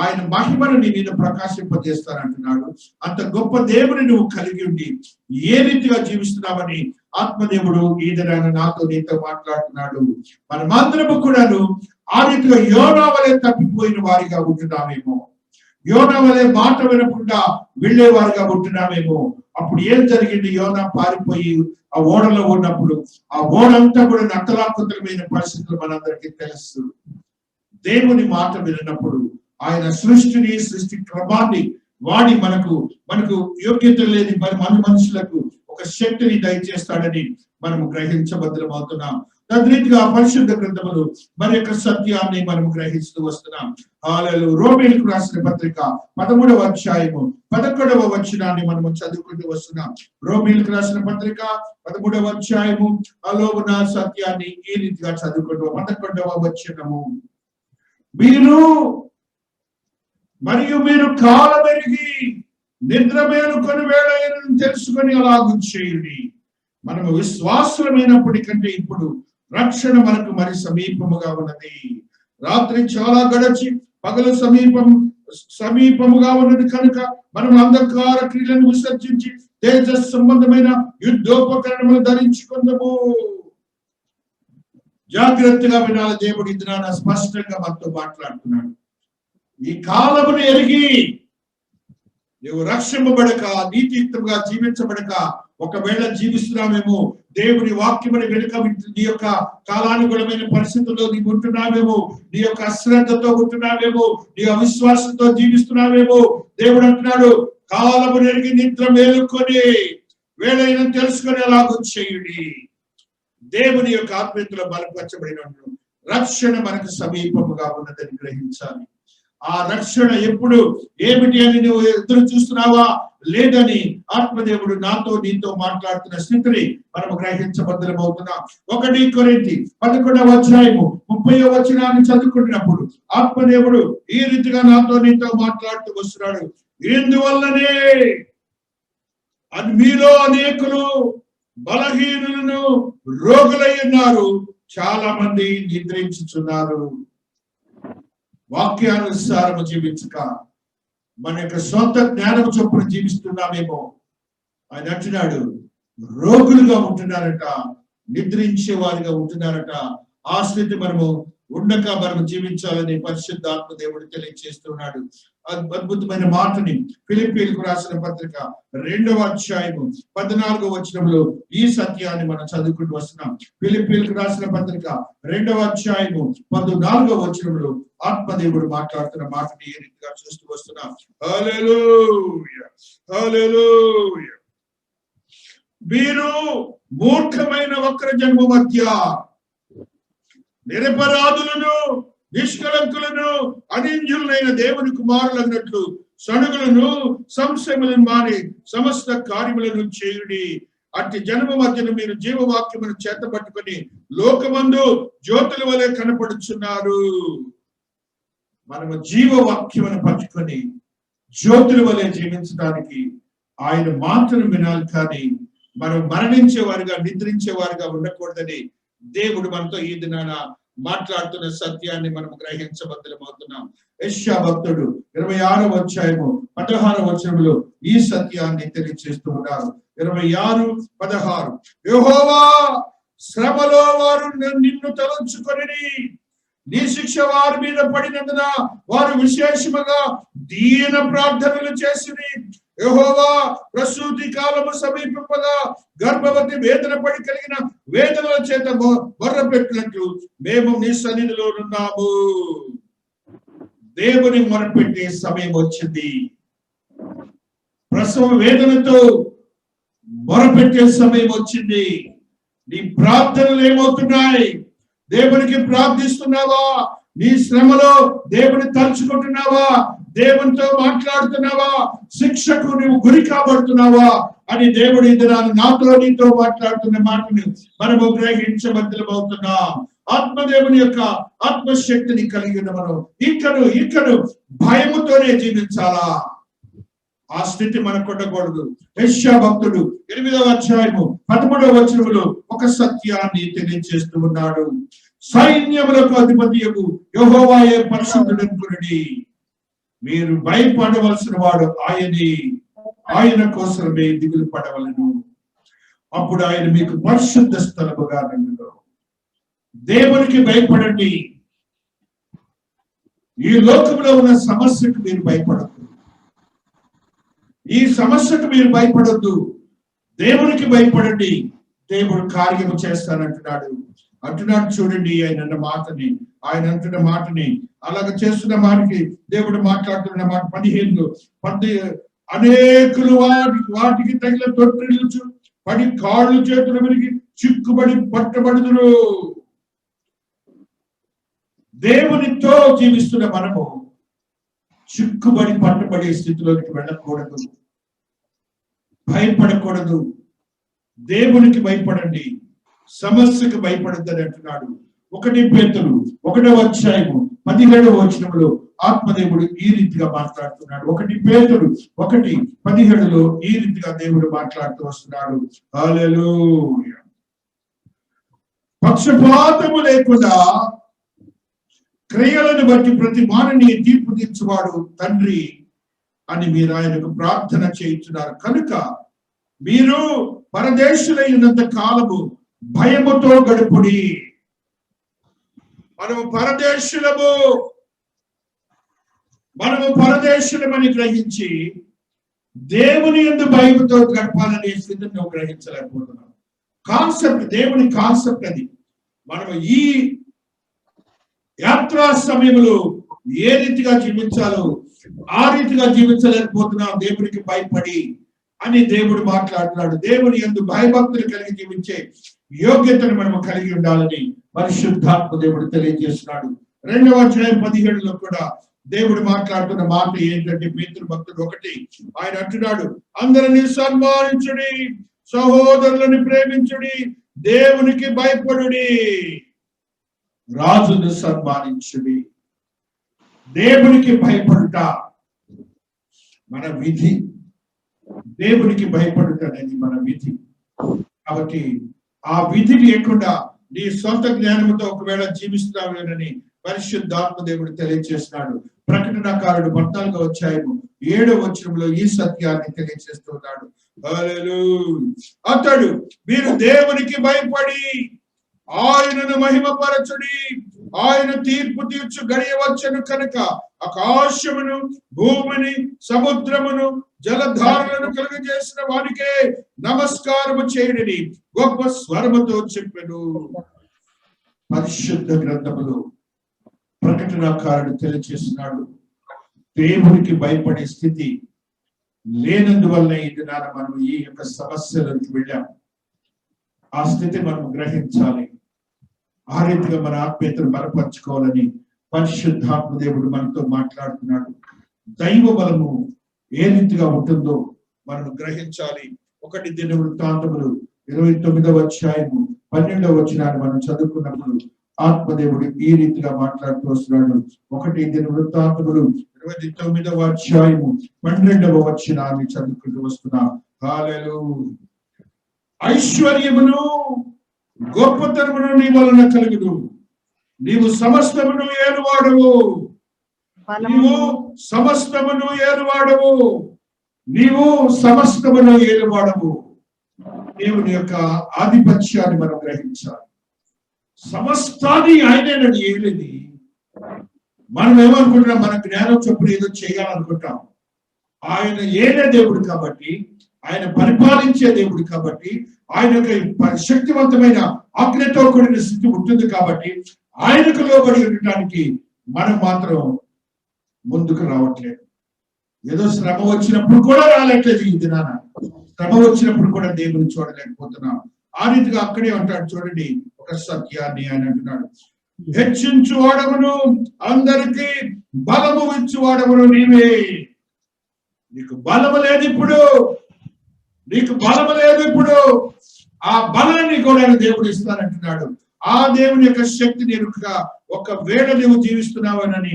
ఆయన మహిమను నీ మీద ప్రకాశింపజేస్తానంటున్నాడు. అంత గొప్ప దేవుని నువ్వు కలిగి ఉండి ఏ రీతిగా జీవిస్తున్నావని ఆత్మదేవుడు ఈ దినాన నాతో నీతో మాట్లాడుతున్నాడు. మనమందరము కూడాను ఆ రీతిగా యోనా వలె తప్పిపోయిన వారిగా ఉంటున్నామేమో, యోనా వలె మాట వినకుండా వెళ్ళేవారుగా ఉంటున్నామేమో. అప్పుడు ఏం జరిగింది? యోనా పారిపోయి ఆ ఓడలో ఉన్నప్పుడు ఆ ఓడంతా కూడా నత్తలాకుతలమైన పరిస్థితులు మనందరికీ తెలుసు. దేవుని మాట వినప్పుడు ఆయన సృష్టిని, సృష్టి క్రమాన్ని వాడి మనకు యోగ్యత లేని మన మనుషులకు ఒక శక్తిని దయచేస్తాడని మనము గ్రహించబద్దలమవుతున్నాం. తద్రీతిగా పరిశుద్ధ గ్రంథములు మరి యొక్క సత్యాన్ని మనం గ్రహిస్తూ వస్తున్నాం. హల్లెలూయా. రోమీయులకు రాసిన పత్రిక 13వ అధ్యాయము 11వ వచనాన్ని మనము చదువుకుంటూ వస్తున్నాం. రోమీయులకు రాసిన పత్రిక 13వ అధ్యాయము అలో ఉన్న సత్యాన్ని ఈ రీతిగా చదువుకుంటూ 11వ వచనము, మీరు కాలమెరిగి నిద్ర మేలుకొని వేళ తెలుసుకొని అలాగూ చేయుడి. మనము విశ్వాసులమైనప్పటికంటే ఇప్పుడు రక్షణ మనకు మరి సమీపముగా ఉన్నది. రాత్రి చాలా గడచి పగలు సమీపముగా ఉన్నది కనుక మనం అంధకార క్రియలను విసర్జించి తేజస్ సంబంధమైన యుద్ధోపకరణములు ధరించుకుందాము. జాగ్రత్తగా వినాలి. దేవుడు ఇది స్పష్టంగా మనతో మాట్లాడుతున్నాడు. ఈ కాలమును ఎరిగి నువ్వు రక్షింపబడక నీతియుక్తంగా జీవించబడక ఒకవేళ జీవిస్తున్నామేమో, దేవుని వాక్యమని వెనుక నీ యొక్క కాలానుగుణమైన పరిస్థితుల్లో నీవు ఉంటున్నావేమో, నీ యొక్క అశ్రద్ధతో ఉంటున్నావేమో, నీ అవిశ్వాసంతో జీవిస్తున్నావేమో, దేవుడు అంటున్నాడు కాలమును ఎరిగి నిద్ర మేలుకొని వేళైన తెలుసుకొని అలాగూ చేయుడి. దేవుని యొక్క ఆత్మీయతలో బలపరచబడిన రక్షణ మనకు సమీపముగా ఉన్నదని గ్రహించాలి. ఆ రక్షణ ఎప్పుడు ఏమిటి అని నువ్వు ఎదురు చూస్తున్నావా లేదని ఆత్మదేవుడు నాతో నీతో మాట్లాడుతున్న స్థితిని మనము గ్రహించబద్దలమవుతున్నాం. 1 కొరింథీ 11వ అధ్యాయము 30వ వచనాన్ని చదువుకుంటున్నప్పుడు ఆత్మదేవుడు ఈ రీతిగా నాతో నీతో మాట్లాడుతూ వస్తున్నాడు. ఇందువల్లనే అది మీలో అనేకులు బలహీనులను రోగులై ఉన్నారు, చాలా మంది నిద్రించుచున్నారు. వాక్యానుసారము జీవించక మన యొక్క సొంత జ్ఞానము చొప్పున జీవిస్తున్నామేమో. ఆయన అంటున్నాడు రోగులుగా ఉంటున్నారట, నిద్రించే వారిగా ఉంటున్నారట. ఆ స్థితి మనము ఉండక మనము జీవించాలని పరిశుద్ధాత్మ దేవుడు తెలియజేస్తున్నాడు. అద్భుతమైన మాటని ఫిలిప్పీయులకు రాసిన పత్రిక 2వ అధ్యాయము 14వ వచనంలో ఈ సత్యాన్ని మనం చదువుకుంటూ వస్తున్నాం. ఫిలిప్పీయులకు రాసిన పత్రిక 2వ అధ్యాయము 14వ వచనంలో ఆత్మదేవుడు మాట్లాడుతున్న మాటని ఏ రీతిగా చూస్తూ వస్తున్నాం. హల్లెలూయా, హల్లెలూయా. మీరు మూర్ఖమైన వక్ర జన్మ మధ్య నిరపరాధులను నిష్కలంకులను అనింజులైన దేవుని కుమారులు అన్నట్లు సణుగులను సంశయములను మాని సమస్త కార్యములను చేయుడి. అట్టి జన్మ మధ్యను మీరు జీవవాక్యమును చేతబట్టుకొని లోకమందు జ్యోతుల వలె కనపడుచున్నారు. మనము జీవవాక్యమును పట్టుకొని జ్యోతుల వలె జీవించడానికి ఆయన మాటను వినాలి. కానీ మనం మరణించే వారిగా నిద్రించే వారిగా ఉండకూడదని దేవుడు మనతో ఈ దినాన మాట్లాడుతున్న సత్యాన్ని మనం గ్రహించబద్దలమవుతున్నాం. యెషయా భక్తుడు 26వ అధ్యాయము 16వ వచనంలో ఈ సత్యాన్ని తెలియజేస్తూ ఉన్నారు. 26:16 యెహోవా శ్రమలో వారు నిన్ను తలంచుకొని నీ శిక్ష వారి మీద పడినందున వారు విశేషముగా దీన ప్రార్థనలు చేసిరి. యెహోవా ప్రసూతి కాలము సమీపింపగా గర్భవతి వేదన పడి కలిగిన వేదనల చేత బొర్ర పెట్టినట్లు మేము నీ సన్నిధిలో ఉన్నాము. దేవుని మొరపెట్టే సమయం వచ్చింది. ప్రసవ వేదనతో మొరపెట్టే సమయం వచ్చింది. నీ ప్రార్థనలు ఏమవుతున్నాయి? దేవునికి ప్రార్థిస్తున్నావా? నీ శ్రమలో దేవుని తలుచుకుంటున్నావా? దేవునితో మాట్లాడుతున్నావా? శిక్షకు నువ్వు గురి కాబడుతున్నావా అని దేవుడి దినాలు నాతో నీతో మాట్లాడుతున్న మాటను మనము గ్రహించబద్దలమవుతున్నాం. ఆత్మదేవుని యొక్క ఆత్మశక్తిని కలిగిన మనం ఇక్కడు భయముతోనే జీవించాలా? ఆ స్థితి మనకు ఉండకూడదు. యెషయా భక్తుడు 8వ అధ్యాయము 13వ వచనంలో ఒక సత్యాన్ని తెలియజేస్తూ ఉన్నాడు. సైన్యములకు అధిపతియగు యెహోవాయే పరిశుద్ధుడనుకునుడి. మీరు భయపడవలసిన వాడు ఆయనే, ఆయన కోసమే దిగులు పడవలను. అప్పుడు ఆయన మీకు పరిశుద్ధ స్థలముగా నుండును. దేవునికి భయపడండి. ఈ లోకంలో ఉన్న సమస్యకు మీరు భయపడద్దు. ఈ సమస్యకు మీరు భయపడొద్దు. దేవునికి భయపడండి. దేవుడు కార్యము చేస్తానంటున్నాడు. చూడండి ఆయన అంటున్న మాటని అలాగ చేస్తున్న మాటకి దేవుడు మాట్లాడుతున్న మాట 15 అనేకులు వాటికి తగిన తొట్టిల్లుచు పడి కాళ్ళు చేతులు విరిగి చిక్కుబడి పట్టబడుదురు. దేవునితో జీవిస్తున్న మనము చిక్కుబడి పట్టుబడే స్థితిలోకి వెళ్ళకూడదు, భయపడకూడదు. దేవునికి భయపడండి, సమస్యకు భయపడద్దని అంటున్నాడు. 1 పేతురు 1వ అధ్యాయము 17వ వచనంలో ఆత్మదేవుడు ఈ రీతిగా మాట్లాడుతున్నాడు. 1 పేతురు 1:17లో ఈ రీతిగా దేవుడు మాట్లాడుతూ వస్తున్నాడు. హల్లెలూయా. పక్షపాతము లేకుండా క్రియలను బట్టి ప్రతి వానిని తీర్పు తీర్చువాడు తండ్రి అని మీరు ఆయనకు ప్రార్థన చేయించున్నారు. కనుక మీరు పరదేశులైనంత కాలము భయముతో గడుపుడి. మనము పరదేశులమని గ్రహించి దేవుని యందు భయముతో గడపాలనే స్థితిని నువ్వు గ్రహించలేకపోతున్నావు. కాన్సెప్ట్, దేవుని కాన్సెప్ట్ అది. మనము ఈ యాత్రా సమయంలో ఏ రీతిగా జీవించాలో ఆ రీతిగా జీవించలేకపోతున్నాం దేవునికి భయపడి అని దేవుడు మాట్లాడుతున్నాడు. దేవుని యందు భయభక్తులు కలిగి జీవించే యోగ్యతను మనము కలిగి ఉండాలని పరిశుద్ధాత్మ దేవుడు తెలియజేస్తున్నాడు. 2వ అధ్యాయం 17లో కూడా దేవుడు మాట్లాడుతున్న మాట ఏంటంటే, పేతురు భక్తుడు 1 ఆయన అంటున్నాడు, అందరినీ సన్మానించుడి, సహోదరులను ప్రేమించుడి, దేవునికి భయపడుడి, రాజును సన్మానించుడి. దేవునికి భయపడుట మన విధి, దేవునికి భయపడుట అనేది మన విధి. కాబట్టి ఆ విధి లేకుండా నీ సొంత జ్ఞానంతో ఒకవేళ జీవిస్తున్నావేనని పరిశుద్ధాత్మ దేవుడు తెలియజేస్తున్నాడు. ప్రకటనకారుడు 14వ అధ్యాయము 7వ వచనంలో ఈ సత్యాన్ని తెలియజేస్తున్నాడు. హల్లెలూయా. అతడు మీరు దేవునికి భయపడి ఆయనను మహిమపరచుడి, ఆయన తీర్పు తీర్చు గడియ వచ్చెను కనుక ఆకాశమును భూమిని సముద్రమును జలధారలను కలుగజేసిన వానికే నమస్కారము చేయడని గొప్ప స్వరముతో చెప్పెను. పరిశుద్ధ గ్రంథములో ప్రకటనకారుడు తెలియజేస్తున్నాడు, దేవునికి భయపడే స్థితి లేనందువల్ల ఈ దినాన మనం ఈ యొక్క సమస్యలకు వెళ్ళాం. ఆ స్థితి మనం గ్రహించాలి. ఆ రీతిగా మన ఆత్మీయతను బలపరచుకోవాలని పరిశుద్ధాత్మ దేవుడు మనతో మాట్లాడుతున్నాడు. దైవ బలము ఏ రీతిగా ఉంటుందో మనం గ్రహించాలి. 1 దినవృత్తాంతములు 29వ అధ్యాయము 12వ వచనాన్ని మనం చదువుకున్నప్పుడు ఆత్మదేవుడు ఈ రీతిగా మాట్లాడుతూ వస్తున్నాడు. 1 దినవృత్తాంతములు 29వ అధ్యాయము 12వ వచనాన్ని చదువుకుంటూ వస్తున్నాం. హల్లెలూయా. ఐశ్వర్యమును గొప్పతనమును నీ వలన కలుగును, నీవు సమస్తమును ఏలువాడవు, నీవు సమస్తమును ఏలువాడవు, నీవు సమస్తమును ఏలువాడవు. దేవుని యొక్క ఆధిపత్యాన్ని మనం గ్రహించాలి. సమస్తాన్ని ఆయనేనని ఏలేది. మనం ఏమనుకుంటున్నాం, మన జ్ఞానం చొప్పున ఏదో చేయాలనుకుంటాం. ఆయన ఏలే దేవుడు కాబట్టి, ఆయన పరిపాలించే దేవుడు కాబట్టి, ఆయన యొక్క శక్తివంతమైన ఆజ్ఞతో కూడిన స్థితి ఉంటుంది కాబట్టి ఆయనకు లోబడి ఉండటానికి మనం మాత్రం ముందుకు రావట్లేదు. ఏదో శ్రమ వచ్చినప్పుడు కూడా రాలేట్లేదు. ఈ దినాన శ్రమ వచ్చినప్పుడు కూడా దేవుని చూడలేకపోతున్నాం. ఆ రీతిగా అక్కడే అంటాడు. చూడండి, ఒక సత్యాన్ని ఆయన అంటున్నాడు, హెచ్చించు వాడమును అందరికీ బలము ఇచ్చు వాడమును నీవే. నీకు బలము లేదు ఇప్పుడు, నీకు బలము లేదు ఇప్పుడు, ఆ బలాన్ని కూడా దేవుడు ఇస్తానంటున్నాడు. ఆ దేవుని యొక్క శక్తి నీరుగా ఒకవేళ నువ్వు జీవిస్తున్నావనని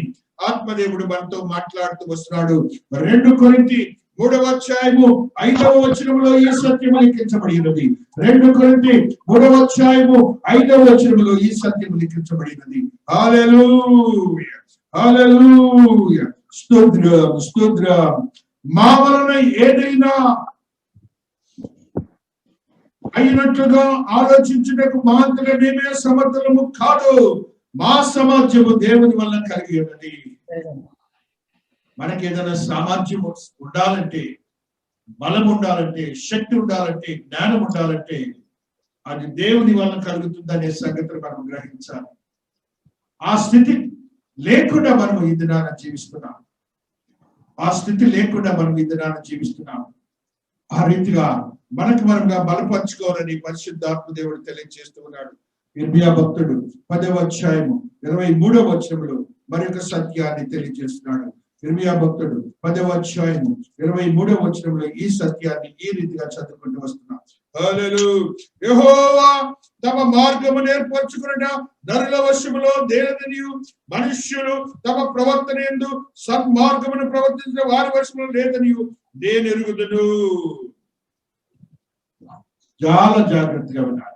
ఆత్మదేవుడు మనతో మాట్లాడుతూ వస్తున్నాడు. 2 కొరింథీ 3వ అధ్యాయము 5వ వచనములో ఈ సత్యము లిఖించబడినది. 2 కొరింథీ 3వ అధ్యాయము 5వ వచనములో ఈ సత్యము లిఖించబడినది. హల్లెలూయా, హల్లెలూయా. స్తోత్రం, స్తోత్రం. మా వలన ఏదైనా అయినట్లుగా ఆలోచించుటకు మాత్రమే మేమే సమర్థులము కాదు, మా సామర్థ్యము దేవుని వల్ల కలిగి ఉన్నది. మనకి ఏదైనా సామర్థ్యం ఉండాలంటే, బలం ఉండాలంటే, శక్తి ఉండాలంటే, జ్ఞానం ఉండాలంటే అది దేవుని వల్ల కలుగుతుందనే సంగతిని మనం గ్రహించాలి. ఆ స్థితి లేకుండా మనం ఈ దినాన జీవిస్తున్నాం. ఆ స్థితి లేకుండా మనం ఈ దినాన జీవిస్తున్నాం. ఆ రీతిగా మనకు మనంగా బలపరచుకోవాలని పరిశుద్ధాత్మ దేవుడు తెలియజేస్తూ ఉన్నాడు. ఇర్మియా భక్తుడు 10వ అధ్యాయము 23వ వచనంలో మరొక సత్యాన్ని తెలియజేస్తున్నాడు. ఇర్మియా భక్తుడు 10వ అధ్యాయము 23వ వచనంలో ఈ సత్యాన్ని ఈ రీతిగా చదువుకుంటూ వస్తున్నాం. హల్లెలూయా. యెహోవా తమ మార్గమును ఏర్పరచుకున్న నరుల వశములో దేనియు, మనుష్యులు తమ ప్రవర్తన యందు సన్మార్గమును ప్రవర్తించిన వారి వశములో లేదనియు నేను ఎరుగుదును. చాలా జాగ్రత్తగా ఉండాలి.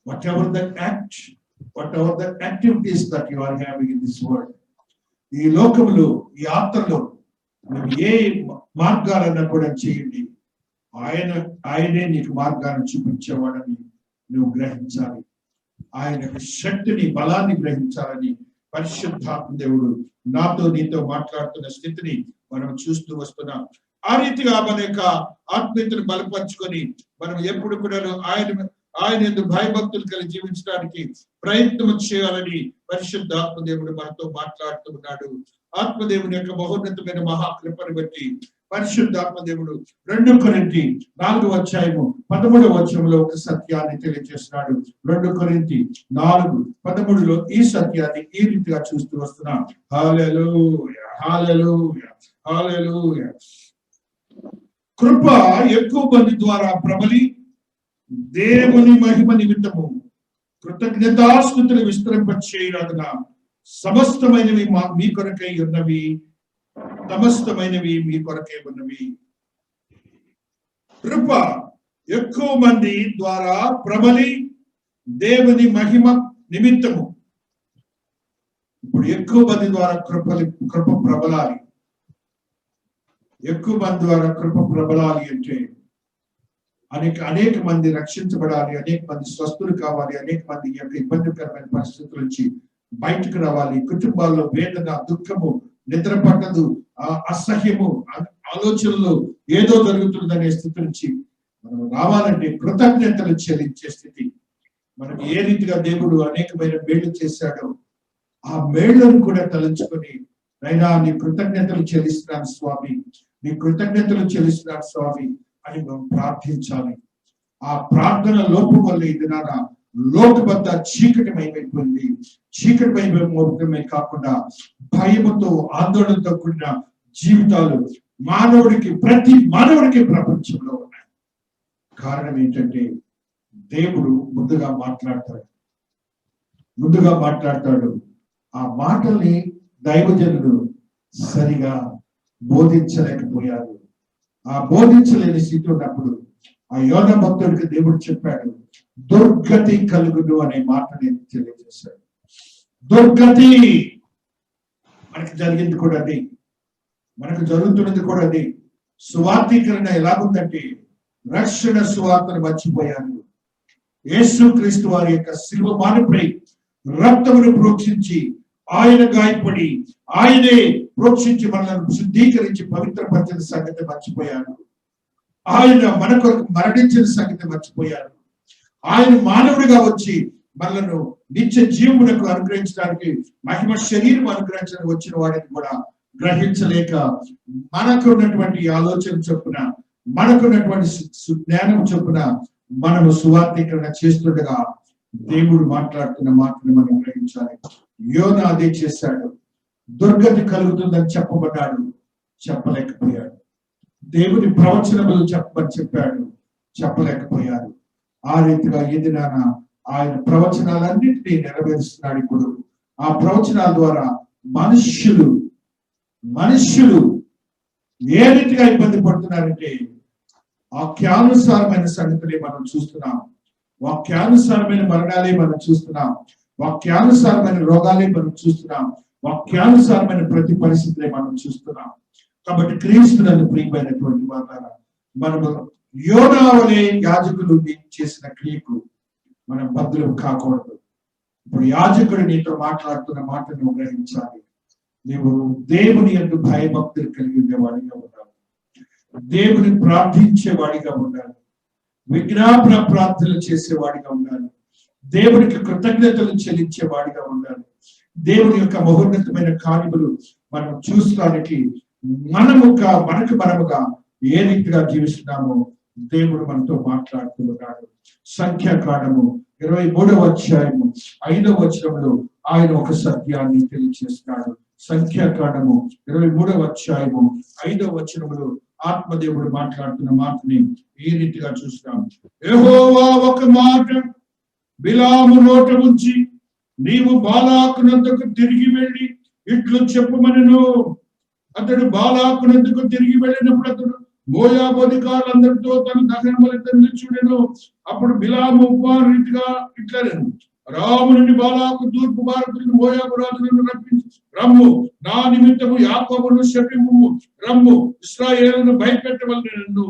whatever the act, whatever the activities that you are having in this world, ఈ లోకములో ఈ ఆత్మలో నువ్వు ఏ మార్గాలన్నా కూడా చేయండి, ఆయనే నీకు మార్గాన్ని చూపించేవాడని నువ్వు గ్రహించాలి. ఆయన శక్తిని, బలాన్ని గ్రహించాలని పరిశుద్ధాత్మ దేవుడు నాతో నీతో మాట్లాడుతున్న స్థితిని మనం చూస్తూ వస్తున్నాం. ఆ రీతిగా మన యొక్క ఆత్మీయతను బలపరుచుకొని మనం ఎప్పుడు కూడా ఆయన ఎందుకు భయభక్తులు కలిగి జీవించడానికి ప్రయత్నం చేయాలని పరిశుద్ధాత్మ దేవుడు మనతో మాట్లాడుతున్నాడు. ఆత్మదేవుని యొక్క మహోన్నతమైన మహాకృపను బట్టి పరిశుద్ధాత్మ దేవుడు 2 కొరింథీ 4వ అధ్యాయము 13వ వచనంలో ఒక సత్యాన్ని తెలియజేస్తున్నాడు. 2 కొరింథీ 4:13లో ఈ సత్యాన్ని ఈ రీతిగా చూస్తూ వస్తున్నాం. హల్లెలూయా, హల్లెలూయా, హల్లెలూయా. కృప ఎక్కువ మంది ద్వారా ప్రబలి దేవుని మహిమ నిమిత్తము కృతజ్ఞతాస్తుతులు విస్తరింపచేయులాగున సమస్తమైనవి మీ కొరకై ఉన్నవి, సమస్తమైనవి మీ కొరకై ఉన్నవి. కృప ఎక్కువ మంది ద్వారా ప్రబలి దేవుని మహిమ నిమిత్తము. ఇప్పుడు ఎక్కువ మంది ద్వారా కృప ప్రబలాలి. ఎక్కువ మంది ద్వారా కృప ప్రబలాలి అంటే అనేక మంది రక్షించబడాలి, అనేక మంది స్వస్థులు కావాలి, అనేక మంది యొక్క ఇబ్బందికరమైన పరిస్థితుల నుంచి బయటకు రావాలి. కుటుంబాల్లో వేదన, దుఃఖము, నిద్ర పట్టదు, అసహ్యము, ఆలోచనలు ఏదో జరుగుతుందనే స్థితి నుంచి మనం రావాలంటే కృతజ్ఞతలు చెల్లించే స్థితి. మనకి ఏ రీతిగా దేవుడు అనేకమైన మేళ్లు చేశాడో ఆ మేళ్లను కూడా తలంచుకొని, నైనా నీ కృతజ్ఞతలు చెల్లిస్తున్నాను స్వామి, నీ కృతజ్ఞతలు చెల్లిస్తున్నాను స్వామి అని మనం ప్రార్థించాలి. ఆ ప్రార్థన లోపం వల్ల ఏదైనా లోకబద్ధ చీకటిమైపోయింది. చీకటిమైపోవడమే కాకుండా భయముతో, ఆందోళనతో కూడిన జీవితాలు ప్రతి మానవుడికి ప్రపంచంలో ఉన్నాయి. కారణం ఏంటంటే దేవుడు ముందుగా మాట్లాడతాడు. ఆ మాటల్ని దైవజనులు సరిగా బోధించలేకపోయారు. ఆ బోధించలేని స్థితి ఉన్నప్పుడు ఆ యోనా భక్తుడికి దేవుడు చెప్పాడు, దుర్గతి కలుగును అనే మాట నేను తెలియజేశాడు. దుర్గతి మనకి జరిగింది కూడా అది, మనకు జరుగుతున్నది కూడా అది. సువార్తీకరణ ఎలాగుందంటే రక్షణ సువార్తను మర్చిపోయాను. యేసు క్రీస్తు వారి యొక్క శిలువ మానుపై రక్తమును ప్రోక్షించి, ఆయన గాయపడి, ఆయనే ప్రోక్షించి మనల్ని శుద్ధీకరించి పవిత్రపరిచిన సంగతి మర్చిపోయాను. ఆయన మన కొరకు మరణించిన సంగతి మర్చిపోయారు. ఆయన మానవుడిగా వచ్చి మనలను నిత్య జీవమునకు అనుగ్రహించడానికి, మహిమ శరీరం అనుగ్రహించడానికి వచ్చిన వాడిని కూడా గ్రహించలేక మనకున్నటువంటి ఆలోచన చొప్పున, మనకున్నటువంటి జ్ఞానం చొప్పున మనము సువార్తీకరణ చేస్తుండగా దేవుడు మాట్లాడుతున్న మాటను మనం గ్రహించాలి. యోనా అదే చేశాడు. దుర్గతి కలుగుతుందని చెప్పబడ్డాడు, చెప్పలేకపోయాడు. దేవుని ప్రవచనములు చెప్పాడు, చెప్పలేకపోయారు. ఆ రీతిగా ఏదైనా ఆయన ప్రవచనాలన్నింటినీ నెరవేరుస్తున్నాడు. ఇప్పుడు ఆ ప్రవచనాల ద్వారా మనుష్యులు ఏ రీతిగా ఇబ్బంది పడుతున్నారంటే వాక్యానుసారమైన సంగతులే మనం చూస్తున్నాం, వాక్యానుసారమైన మరణాలే మనం చూస్తున్నాం, వాక్యానుసారమైన రోగాలే మనం చూస్తున్నాం, వాక్యానుసారమైన ప్రతి పరిస్థితులే మనం చూస్తున్నాం. కాబట్టి క్రీస్తునందు ప్రియమైనటువంటి వారు, మనము యోనా వలె యాజకులు చేసిన క్రియకు మనం బద్దులు కాకూడదు. ఇప్పుడు యాజకుడు నీతో మాట్లాడుతున్న మాటను గ్రహించాలి. నీవు దేవుని యందు భయభక్తులు కలిగి ఉండేవాడిగా ఉండాలి, దేవుని ప్రార్థించేవాడిగా ఉండాలి, విజ్ఞాపన ప్రార్థనలు చేసేవాడిగా ఉండాలి, దేవునికి కృతజ్ఞతలు చెల్లించేవాడిగా ఉండాలి. దేవుని యొక్క మహోన్నతమైన కార్యములు మనం చూసడానికి మనముగా ఏ రీతిగా జీవిస్తున్నామో దేవుడు మనతో మాట్లాడుతున్నాడు. సంఖ్యాకాండము 23వ అధ్యాయము 5వ వచనంలో ఆయన ఒక సత్యాన్ని తెలియజేస్తున్నాడు. సంఖ్యాకాండము 23వ అధ్యాయము 5వ వచనంలో ఆత్మదేవుడు మాట్లాడుతున్న మాటని ఈ రీతిగా చూస్తాం. యెహోవా ఒక మాట బిలాము నోట ఉంచి, నీవు బాలాకునందుకు తిరిగి వెళ్ళి ఇట్లు చెప్పుమనెను. అతడు బాలాకునందుకు తిరిగి వెళ్ళినప్పుడు అతడు మోయాబు అధికారులందరితో తన దహన బలి చూడెను. అప్పుడు బిలాము రీతిగా ఇట్లనెను, రాము నుండి బాలాకు తూర్పు భారతులను మోయాబు రాజులను రప్పించి, రమ్ము నా నిమిత్తము యాకోబును శపింపు, రమ్ము ఇశ్రాయేలును భయపెట్టవలెను.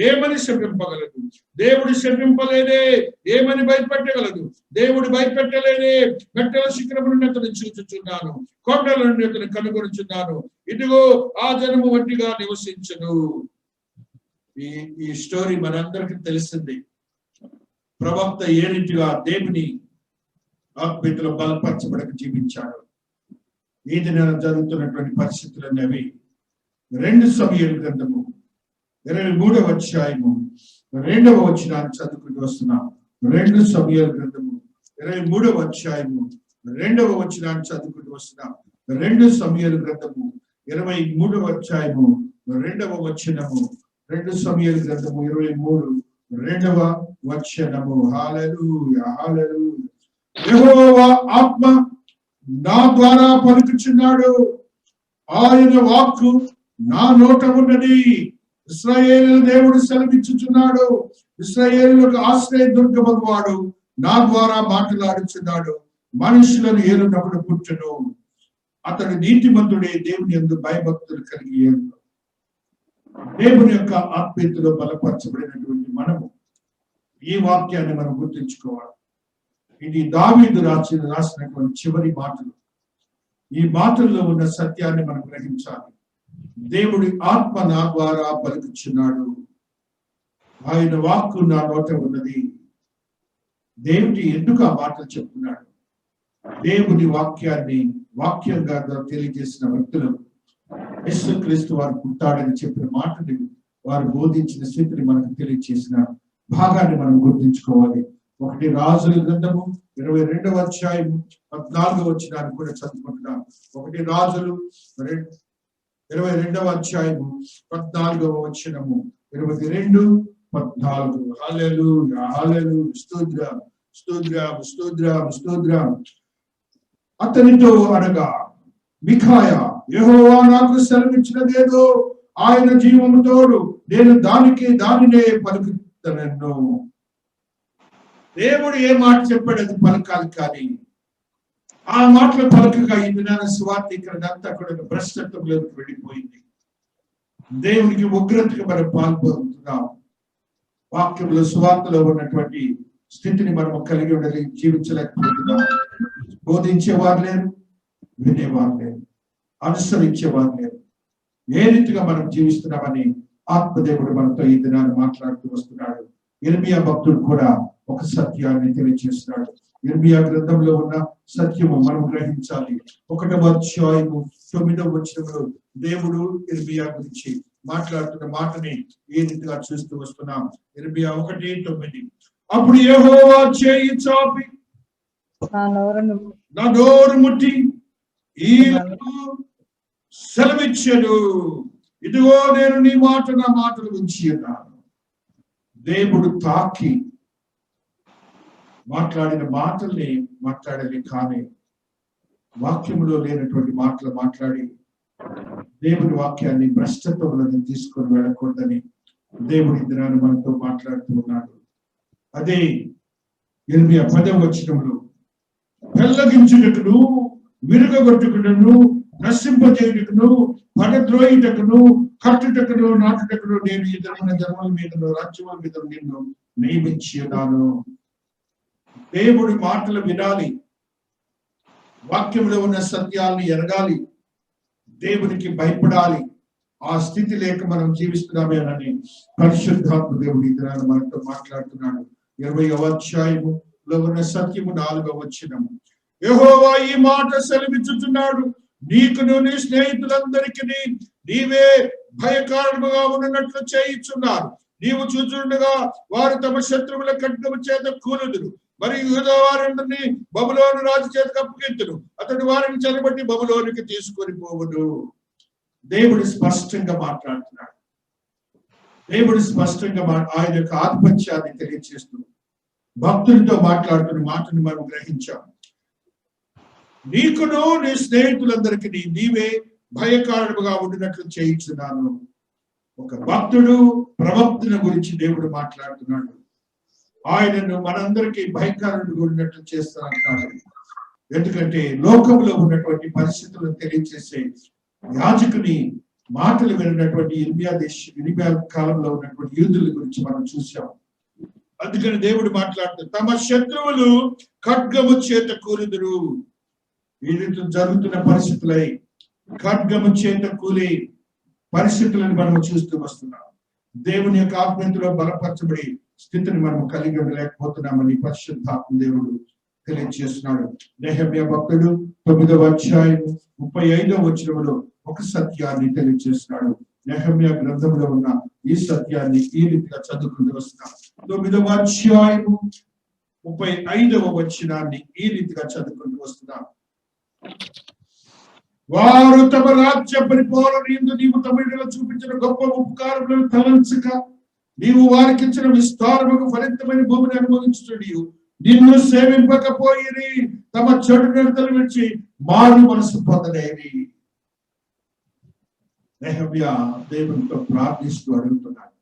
ఏమని శపింపగలదు? దేవుడు శపింపలేదే. ఏమని భయపెట్టగలదు? దేవుడు భయపెట్టలేదే. మెట్టల శిఖరము నుండి అతను చూచుచున్నాను, కొండల నుండి అతను కనుగొనుచున్నాను. ఇదిగో ఆ జనము వంటిగా నివసించను. ఈ స్టోరీ మనందరికీ తెలిసింది. ప్రవక్త ఏ రీతిగా దేవుని ఆత్మీయతలో బలపరచబడక జీవించాడు. ఈ దినాన జరుగుతున్నటువంటి పరిస్థితులన్నీ అవి. 2 సమూయేలు గ్రంథము 23వ అధ్యాయము 2వ వచనాన్ని చదువుకుంటూ వస్తున్నాం. 2 సమూయేలు గ్రంథము 23వ అధ్యాయము 2వ వచనాన్ని చదువుకుంటూ వస్తున్నాం. 2 సమూయేలు గ్రంథము 23వ అధ్యాయము 2వ వచనము. 2 సమూయేలు గ్రంథము 23 2వ వచనము. హల్లెలూయా, హల్లెలూయా. యెహోవా ఆత్మ నా ద్వారా పలుకుచున్నాడు, ఆయన వాక్కు నా నోట ఉన్నది. ఇశ్రాయేలు దేవుడు సెలవిచ్చుచున్నాడు, ఇశ్రాయేలులకు ఆశ్రయ దుర్గమగువాడు నా ద్వారా మాట్లాడుచున్నాడు. మనుషులను ఏలునప్పుడు పుట్టును, అతడు నీతిమంతుడే, దేవుని యందు భయభక్తులు కలిగి ఏలు. దేవుని యొక్క ఆత్మీయతలో బలపరచబడినటువంటి మనము ఈ వాక్యాన్ని మనం గుర్తుంచుకోవాలి. ఇది దావీదు రాసినటువంటి చివరి మాటలు. ఈ మాటల్లో ఉన్న సత్యాన్ని మనం గ్రహించాలి. దేవుడి ఆత్మ నా ద్వారా పలుకుచున్నాడు, ఆయన వాక్కు నా నోట ఉన్నది. దేవుడి ఎందుకు ఆ మాటలు చెప్తున్నాడు? దేవుని వాక్యాన్ని వాక్యంగా తెలియజేసిన వ్యక్తులు యేసుక్రీస్తు వారు పుట్టాడని చెప్పిన మాటని వారు బోధించిన స్థితిని మనకు తెలియజేసిన భాగాన్ని మనం గుర్తించుకోవాలి. 1 రాజుల గ్రంథము 22వ అధ్యాయము 14వ వచనాన్ని కూడా చదువుకుంటున్నాం. 1 రాజులు 22వ అధ్యాయము 14వ వచనము. 22:14. హల్లెలూయా, హల్లెలూయా. స్తోత్రం, స్తోత్రం, స్తోత్రం, స్తోత్రం. అతనితో అనగా మిఖాయా, యెహోవా నాకు సెలవిచ్చినదేదో ఆయన జీవము తోడు నేను దానినే పలుకుతానెను. దేవుడు ఏ మాట చెప్పాడు అది పలకాలి. కానీ ఆ మాటలు పలకగా ఈ దినాన సువార్తీకరణ అంతా కూడా భ్రష్టత్వంలోకి వెళ్ళిపోయింది. దేవునికి ఉగ్రతగా మనం పాల్పొందుతున్నాం. వాక్యంలో సువార్తలో ఉన్నటువంటి స్థితిని మనం కలిగి ఉండాలి. జీవించలేకపోతున్నాం. బోధించేవారు లేరు, వినేవారు లేరు, అనుసరించేవారు లేరు. ఏ రీతిగా మనం జీవిస్తున్నామని ఆత్మదేవుడు మనతో ఈ దినాన్ని మాట్లాడుతూ వస్తున్నాడు. ఇర్మియా భక్తుడు కూడా ఒక సత్యాన్ని తెలియజేస్తున్నాడు. ఇర్మియా గ్రంథంలో ఉన్న సత్యము మనం గ్రహించాలి. 1వ అధ్యాయము 9వ వచనంలో దేవుడు ఇర్మియా గురించి మాట్లాడుతున్న మాటని ఏ రీతిగా చూస్తూ వస్తున్నాం. ఇర్మియా 1:9. అప్పుడు యెహోవా చేయి చాపి నా నోరు ముట్టి ఈ సెలవిచ్చాడు, ఇదిగో నేను నీ మాట నా మాటలు ఉంచి ఉన్నాను. దేవుడు తాకి మాట్లాడిన మాటల్ని మాట్లాడాలి. కానీ వాక్యంలో లేనటువంటి మాటలు మాట్లాడి దేవుని వాక్యాన్ని భ్రష్టత్వంలో తీసుకొని వెళ్ళకూడదని దేవుడి దినాన్ని మనతో మాట్లాడుతూ ఉన్నాడు. అదే 10వ వచనంలో పెళ్లగించుటకును, విరుగగొట్టుకును, నశింపజేయుటకును, పడద్రోయుటకును, కట్టుటకును, నాటుటకును నేను ఇతరుల జన్మల మీదను రాజ్యముల మీద నిన్ను నియమించి ఉన్నాను. దేవుడి మాటలు వినాలి, వాక్యంలో ఉన్న సత్యాన్ని ఎరగాలి, దేవునికి భయపడాలి. ఆ స్థితి లేక మనం జీవిస్తున్నామేనని పరిశుద్ధాత్మ దేవుడి ఇతరాలు మనతో మాట్లాడుతున్నాడు. 20వ అధ్యాయములో ఉన్న సత్యము 4వ వచనము. యెహోవా ఈ మాట సెలవిచ్చుచున్నాడు, నీకును నీ స్నేహితులందరికీ నీవే భయకారణముగా ఉన్నట్లు చేయుచున్నారు. నీవు చూచుండగా వారు తమ శత్రువుల ఖడ్గము చేత కూలుదురు. మరియు యూదా వారందరినీ బబులోను రాజు చేతికి అప్పగింతును. అతడు వారిని చెరబట్టి బబులోనికి తీసుకొని పోవును. దేవుడు స్పష్టంగా మాట్లాడుతున్నాడు. దేవుడు స్పష్టంగా ఆయన యొక్క ఆధిపత్యాన్ని తెలియజేస్తూ భక్తులతో మాట్లాడుతున్న మాటను మనం గ్రహించాం. నీకును నీ స్నేహితులందరికీ నీవే భయకారణముగా ఉండినట్లు చేయించున్నాను. ఒక భక్తుడు ప్రవక్తన గురించి దేవుడు మాట్లాడుతున్నాడు. ఆయనను మనందరికీ భయకారణుడు ఉన్నట్లు చేస్తానంటాడు. ఎందుకంటే లోకంలో ఉన్నటువంటి పరిస్థితులను తెలియజేసే యాజకుని మాటలు విన్నటువంటి ఇర్మియా కాలంలో ఉన్నటువంటి యూదుల గురించి మనం చూసాం. అందుకని దేవుడు మాట్లాడుతాడు, తమ శత్రువులు ఖడ్గము చేత కూలుదురు. ఈ రీతి జరుగుతున్న పరిస్థితులై ఖడ్గము చేత కూలి పరిస్థితులను మనం చూస్తూ వస్తున్నాం. దేవుని యొక్క ఆత్మీయతలో బలపరచబడి స్థితిని మనం కలిగి ఉండలేకపోతున్నామని పరిశుద్ధాత్మ దేవుడు తెలియజేస్తున్నాడు. నెహెమ్యా భక్తుడు 9వ అధ్యాయం 35వ వచనంలో ఒక సత్యాన్ని తెలియజేస్తున్నాడు. నెహెమ్యా గ్రంథంలో ఉన్న ఈ సత్యాన్ని ఈ రీతిగా చదువుకుంటూ వస్తున్నాం. 9వ అధ్యాయం 35వ వచనాన్ని ఈ రీతిగా చదువుకుంటూ వస్తున్నాం. వారు తమ రాజ్య పరిపాలన యందు నీవు తమ ఎడల చూపించిన గొప్ప ఉపకారములను తలంచక నీవు వారికి ఇచ్చిన విస్తారముకు ఫలితమైన భూమిని అనుభవించుచుడి నిన్ను సేవింపకపోయిరి, తమ చెడు నడతలు విడిచి మారు మనసు పొందలేని. నెహెమ్యా దేవునితో ప్రార్థిస్తూ అడుగుతున్నాడు.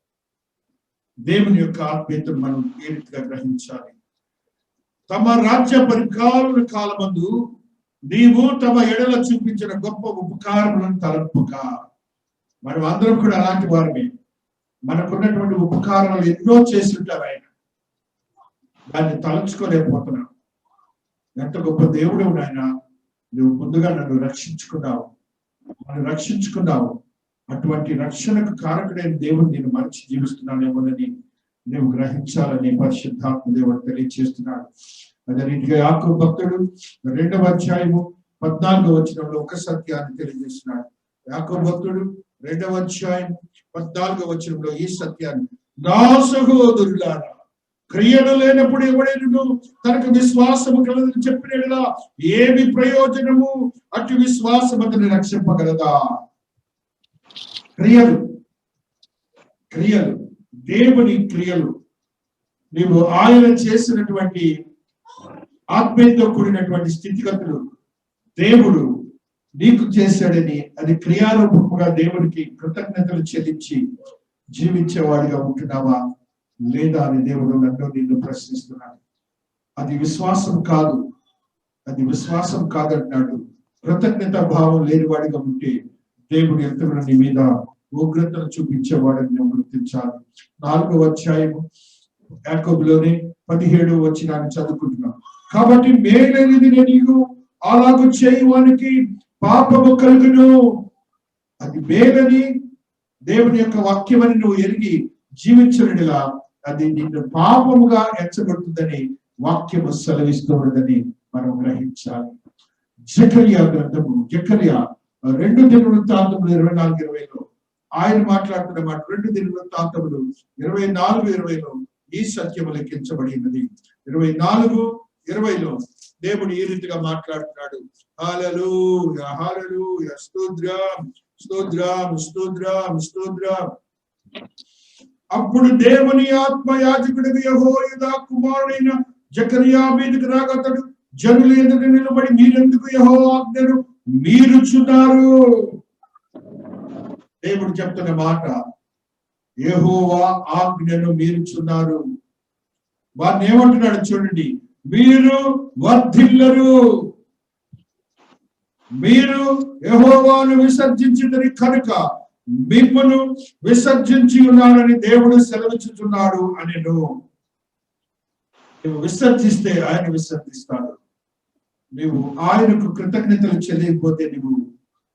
దేవుని యొక్క ఆత్మీయతను మనం ఏ రీతిగా గ్రహించాలి. తమ రాజ్య పరిపాలన కాలమందు నీవు తమ ఎడల చూపించిన గొప్ప ఉపకారములను తలంపక. మనం అందరం కూడా అలాంటి వారమే. మనకున్నటువంటి ఉపకారాలు ఎన్నో చేసి ఉంటారు ఆయన, దాన్ని తలంచుకోలేకపోతున్నాం. ఎంత గొప్ప దేవుడు నాయన, నువ్వు ముందుగా నన్ను రక్షించుకున్నావు. అటువంటి రక్షణకు కారకుడైన దేవుడు నేను మరిచి జీవిస్తున్నానేమోనని నువ్వు గ్రహించాలని పరిశుద్ధాత్మ దేవుడు తెలియజేస్తున్నాడు. అదే రీతిగా యాకోబు భక్తుడు 2వ అధ్యాయము 14వ వచనంలో ఒక సత్యాన్ని తెలియజేస్తున్నాడు. యాకోబు భక్తుడు 2వ అధ్యాయం 14వ వచనంలో ఈ సత్యాన్ని, నా సహోదరులారా, క్రియలు లేనప్పుడు ఎవడైనా తనకు విశ్వాసము కలదని చెప్పినలా ఏమి ప్రయోజనము? అటు విశ్వాసం అతన్ని రక్షింపగలదా? క్రియలు దేవుని క్రియలు, నీవు ఆయన చేసినటువంటి ఆత్మీయతో కూడినటువంటి స్థితిగతులు దేవుడు నీకు చేశాడని అది క్రియారూపముగా దేవుడికి కృతజ్ఞతలు చెల్లించి జీవించేవాడిగా ఉంటున్నావా లేదా అని దేవుడు నిన్ను ప్రశ్నిస్తున్నాడు. అది విశ్వాసం కాదంటున్నాడు. కృతజ్ఞత భావం లేనివాడిగా ఉంటే దేవుడు ఎంతగా నీ మీద ఉగ్రతను చూపించేవాడని నువ్వు గుర్తించాలి. 4వ అధ్యాయము యాకోబులోని 17వ వచనాన్ని చదువుకుంటున్నాం. కాబట్టి మేలైనది నీకు అలాగూ చేయవానికి పాపము కలుగును. అది మేలని దేవుని యొక్క వాక్యమని నువ్వు ఎరిగి జీవించడిలా అది నిన్ను పాపముగా ఎంచబడుతుందని వాక్యము సెలవిస్తున్నదని మనం గ్రహించాలి. జకర్యా గ్రంథము 2 దినవృత్తాంతములు 24-20లో ఆయన మాట్లాడుతున్న మాట. 2 దినవృత్తాంతములు 24-20లో ఈ సత్యము లెక్కించబడినది. 24-20లో దేవుడు ఈ రీతిగా మాట్లాడుతున్నాడు. హల్లెలూయా, హల్లెలూయా, స్తోత్రం, స్తోత్రం, స్తోత్రం, స్తోత్రం. అప్పుడు దేవుని ఆత్మ యాజకుడికి యెహోయాదా కుమారుడైన జకర్యా మీదకి రాగతడు జనులు ఎదుట నిలబడి, మీరెందుకు యెహోవా ఆజ్ఞను మీరుచున్నారు? దేవుడు చెప్తున్న మాట, యెహోవా ఆజ్ఞను మీరుచున్నారు. వారిని ఏమంటున్నాడు చూడండి, మీరు వర్ధిల్లరు, మీరు యెహోవాను విసర్జించినది కనుక మిమ్మను విసర్జించి ఉన్నాడని దేవుడు సెలవిచ్చుచున్నాడు అని. నువ్వు విసర్జిస్తే ఆయన విసర్జిస్తాడు. నువ్వు ఆయనకు కృతజ్ఞతలు చెల్లిపోతే, నువ్వు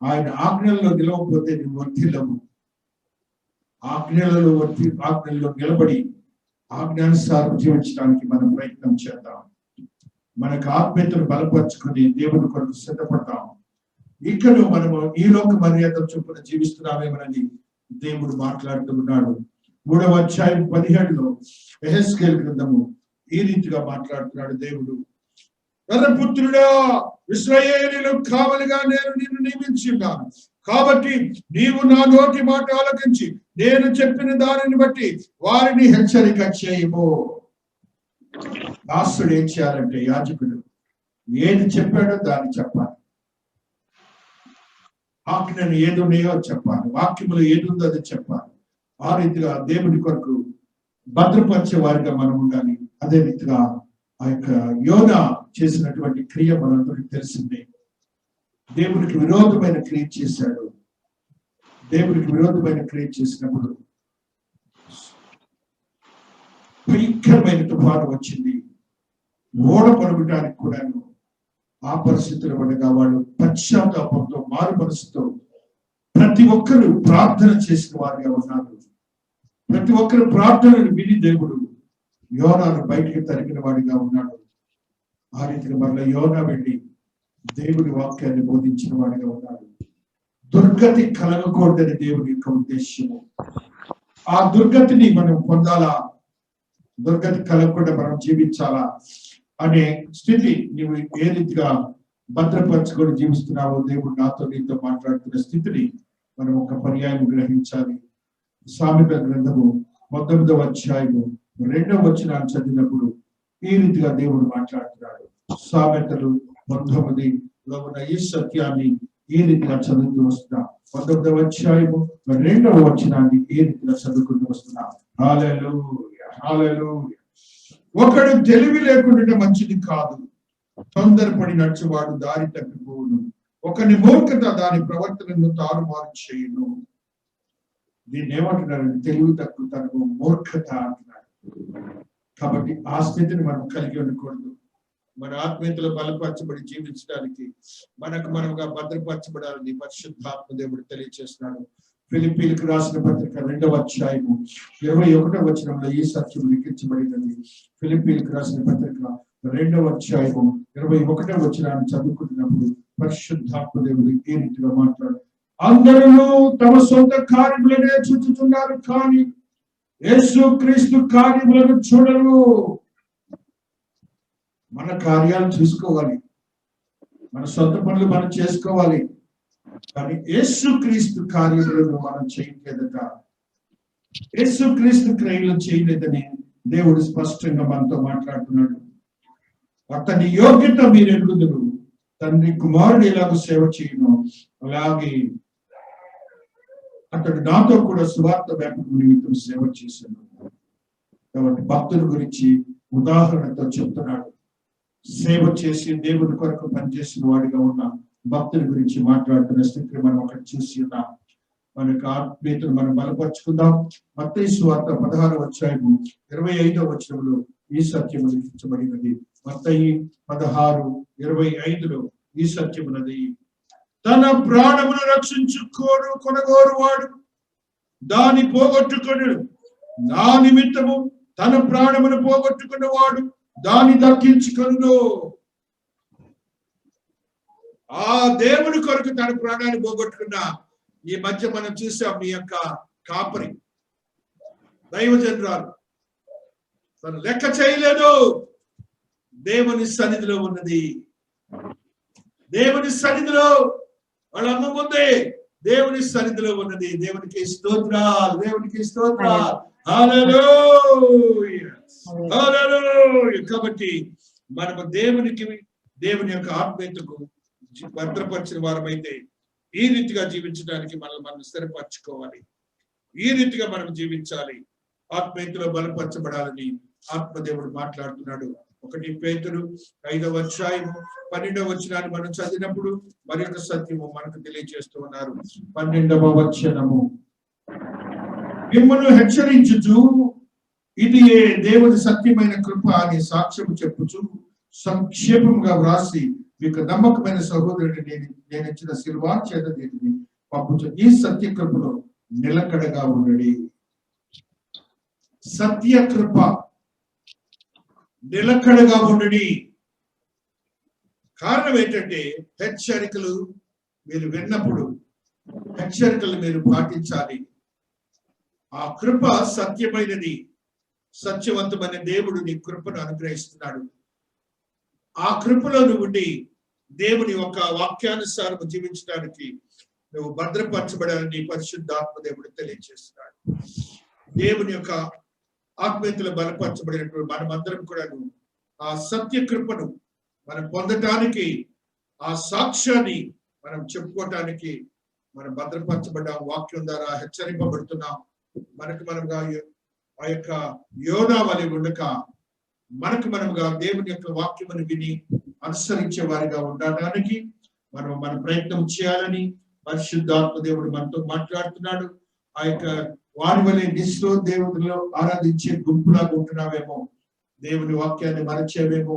ఆయన ఆజ్ఞల్లో నిలవకపోతే నువ్వు వర్ధిల్లవు. ఆజ్ఞల్లో నిలబడి ఆజ్ఞానుసారం జీవించడానికి మనం ప్రయత్నం చేద్దాం. మనకు ఆత్మీయతను బలపరుచుకొని దేవుని కొరకు సిద్ధపడతాం. ఇక్కడ మనము ఈ లోక మర్యాద చొప్పున జీవిస్తున్నామేమని దేవుడు మాట్లాడుతున్నాడు. 3వ అధ్యాయం 17లో యెహెజ్కేలు గ్రంథము ఈ రీతిగా మాట్లాడుతున్నాడు దేవుడు. నరపుత్రుడా, ఇశ్రాయేలీయులకు కావలిగా నేను నిన్ను నియమించి ఉన్నాను. కాబట్టి నీవు నా నోటి మాట ఆలకించి నేను చెప్పిన దానిని బట్టి వారిని హెచ్చరిక చేయము. దాసుడు ఏం చేయాలంటే, యాజకుడు ఏది చెప్పాడో దాన్ని చెప్పాలి. ఆజ్ఞను ఏది ఉన్నాయో చెప్పాలి, వాక్యములు ఏది ఉందో అది చెప్పాలి. ఆ రీతిగా దేవుడి కొరకు భద్రపరిచే వారిగా మనం ఉండాలి. అదే రీతిగా ఆ యొక్క యోనా చేసినటువంటి క్రియ మనందరికీ తెలిసిందే. దేవుడికి విరోధమైన క్రియ చేశాడు. దేవుడికి విరోధమైన క్రియ చేసినప్పుడు భయంకరమైన తుఫాను వచ్చింది. ఓడ పడగడానికి కూడాను ఆ పరిస్థితులు ఉండగా వాళ్ళు పశ్చాత్తాపంతో, మారు మనసుతో ప్రతి ఒక్కరు ప్రార్థన చేసిన వారిగా ఉన్నారు. ప్రతి ఒక్కరు ప్రార్థనలు విని దేవుడు యోనాను బయటికి తరిగిన వాడిగా ఉన్నాడు. ఆ రీతిగా మరలా యోనా వెళ్ళి దేవుడి వాక్యాన్ని బోధించిన వాడిగా ఉన్నాడు. దుర్గతి కలగకూడదని దేవుడి యొక్క ఉద్దేశము. ఆ దుర్గతిని మనం పొందాలా, దుర్గతి కలగకుండా మనం జీవించాలా అనే స్థితి నీవు ఏ రీతిగా భద్రపరచుకొని జీవిస్తున్నావో దేవుడు నాతో నీతో మాట్లాడుతున్న స్థితిని మనం ఒక పర్యాయం గ్రహించాలి. సామెతల గ్రంథము 19వ అధ్యాయము 2వ వచనాన్ని చదివినప్పుడు ఈ రీతిగా దేవుడు మాట్లాడుతున్నాడు. సామెతలు 19లో ఉన్న ఈ సత్యాన్ని ఈ రీతిగా చదువుతూ వస్తున్నాం. 19వ అధ్యాయము 2వ వచనాన్ని ఈ రీతిగా చదువుకుంటూ వస్తున్నాం. హల్లెలూయా, హల్లెలూయా. ఒకడు తెలివి లేకుండా మంచిది కాదు, తొందరపడి నడుచువాడు దారి తప్పిపోవును. ఒకని మూర్ఖత దాని ప్రవర్తనను తారుమారు చేయును. దీన్ని ఏమంటున్నారంటే తెలివి తక్కువ తనకు మూర్ఖత అంటున్నారు. కాబట్టి ఆ స్థితిని మనం కలిగి ఉండకూడదు. మన ఆత్మీయతలో బలపరచబడి జీవించడానికి మనకు మనముగా భద్రపరచబడాలని పరిశుద్ధాత్మ దేవుడు తెలియజేస్తున్నాడు. ఫిలిప్పీలకు రాసిన పత్రిక 2వ అధ్యాయము 21వ వచనంలో ఈ సత్యం లిఖించబడినది. ఫిలిప్పీలకు రాసిన పత్రిక 2వ అధ్యాయము 21వ వచనాన్ని చదువుకుంటున్నప్పుడు పరిశుద్ధాత్మ దేవుడు ఈ రీతిగా మాట్లాడు. అందరూ తమ సొంత కార్యములనే చూచుతున్నారు, కానీ యేసుక్రీస్తు కార్యములను చూడరు. మన కార్యాలు చూసుకోవాలి, మన సొంత పనులు మనం చేసుకోవాలి, కానీ యేసుక్రీస్తు కార్యములను మనం చేయలేదట. యేసుక్రీస్తు క్రియలు చేయలేదని దేవుడు స్పష్టంగా మనతో మాట్లాడుతున్నాడు. అతని యోగ్యత మీరు ఎరుగుదురు. తండ్రి కుమారుడు ఎలాగో సేవ చేయను అలాగే అతడు నాతో కూడా సువార్త వ్యాపకం నిమిత్తం సేవ చేశాను. కాబట్టి భక్తుల గురించి ఉదాహరణతో చెప్తున్నాడు. సేవ చేసి దేవుడి కొరకు పనిచేసిన వాడిగా ఉన్న భక్తుల గురించి మాట్లాడుతున్న స్థితిని మనం అక్కడ చూసి ఉన్నాం. మనకు ఆత్మీయతను మనం బలపరుచుకుందాం. మత్తయి సువార్త 16వ అధ్యాయము 25వ వచనంలో ఈ సత్యము లిఖించబడినది. మత్తయి 16:25లో ఈ సత్యమున్నది. తన ప్రాణమును కొనగోరు వాడు దాన్ని పోగొట్టుకొను. నా నిమిత్తము తన ప్రాణమును పోగొట్టుకున్న వాడు దాన్ని దక్కించుకొను. ఆ దేవుని కొరకు తన ప్రాణాన్ని పోగొట్టుకున్న ఈ మధ్య మనం చూసాం. మీ యొక్క కాపరి దైవజనురాలు తను లెక్క చేయలేదు. దేవుని సన్నిధిలో ఉన్నది. దేవుని సన్నిధిలో వాళ్ళ అమ్మ ముందే దేవుని సన్నిధిలో ఉన్నది. దేవునికి స్తోత్రాలు, దేవునికి స్తోత్రాలు. హల్లెలూయా, హల్లెలూయా. కాబట్టి మనము దేవుని యొక్క ఆత్మీయతకు భద్రపరిచిన వారమైతే ఈ రీతిగా జీవించడానికి మనం స్థిరపరచుకోవాలి. ఈ రీతిగా మనం జీవించాలి. ఆత్మీయతలో బలపరచబడాలని ఆత్మదేవుడు మాట్లాడుతున్నాడు. 1 పేతురు 5వ అధ్యాయము 12వ వచనాన్ని మనం చదివినప్పుడు మరి ఒక సత్యము మనకు తెలియజేస్తూ ఉన్నారు. 12వ వచనము, మిమ్మల్ని హెచ్చరించుచు ఇది దేవుని సత్యమైన కృప అని సాక్ష్యము చెప్పుచు సంక్షేపంగా వ్రాసి మీకు నమ్మకమైన సహోదరుడిని నేను ఇచ్చిన సిల్వాన్ చేత దీనిని పంపుచు ఈ సత్య కృపలో నిలకడగా ఉండడి. సత్య కృప నిలకడగా ఉండడి. కారణం ఏంటంటే హెచ్చరికలు మీరు విన్నప్పుడు హెచ్చరికలు మీరు పాటించాలి. ఆ కృప సత్యమైనది. సత్యవంతమైన దేవుడు నీ కృపను అనుగ్రహిస్తున్నాడు. ఆ కృపలో నువ్వు ఉండి దేవుని యొక్క వాక్యానుసారం జీవించడానికి నువ్వు భద్రపరచబడాలని పరిశుద్ధాత్మ దేవుడు తెలియజేస్తున్నాడు. దేవుని యొక్క ఆత్మీయతలో బలపరచబడినటువంటి మనమందరం కూడా ఆ సత్య కృపను మనం పొందటానికి, ఆ సాక్ష్యాన్ని మనం చెప్పుకోవటానికి మనం భద్రపరచబడ్డాం. వాక్యం ద్వారా హెచ్చరింపబడుతున్నాం. మనకు మనముగా ఆ యొక్క యోనా వలె ఉండక మనకు మనముగా దేవుని యొక్క వాక్యమును విని అనుసరించే వారిగా ఉండటానికి మనం మన ప్రయత్నం చేయాలని పరిశుద్ధాత్మ దేవుడు మనతో మాట్లాడుతున్నాడు. ఆ యొక్క వారి వలె నిస్లో దేవుడిలో ఆరాధించే గుంపులాగా ఉంటున్నావేమో, దేవుని వాక్యాన్ని మరచావేమో,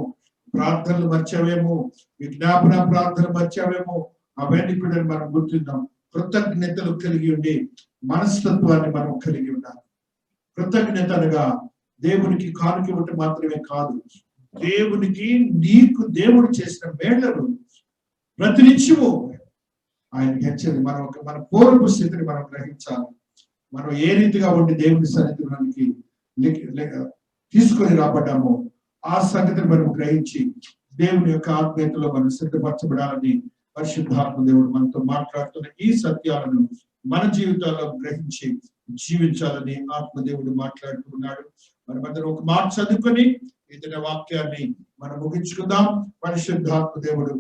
ప్రార్థనలు మర్చావేమో, విజ్ఞాపన ప్రార్థనలు మర్చావేమో, అవన్నీ కూడా మనం గుర్తుందాం. కృతజ్ఞతలు కలిగి ఉండి మనస్తత్వాన్ని మనం కలిగి ఉండాలి. కృతజ్ఞత అనగా దేవునికి కానుక ఇవ్వటం మాత్రమే కాదు, దేవునికి నీకు దేవుడు చేసిన మేళ్లను ప్రతినిత్యము ఆయనకి హెచ్చరి మన పూర్వపు స్థితిని మనం గ్రహించాలి. మనం ఏ రీతిగా ఉండి దేవుని సన్నిధిలోనికి తీసుకొని రాబడ్డామో ఆ సంగతిని మనం గ్రహించి దేవుని యొక్క ఆత్మీయతలో మనం సిద్ధపరచబడాలని పరిశుద్ధాత్మ దేవుడు మనతో మాట్లాడుతున్న ఈ సత్యాలను మన జీవితాల్లో గ్రహించి జీవించాలని ఆత్మదేవుడు మాట్లాడుతున్నాడు. మనమందరం ఒక మాట చదువుకొని ఇతర వాక్యాన్ని మనం ముగించుకుందాం. పరిశుద్ధాత్మ దేవుడు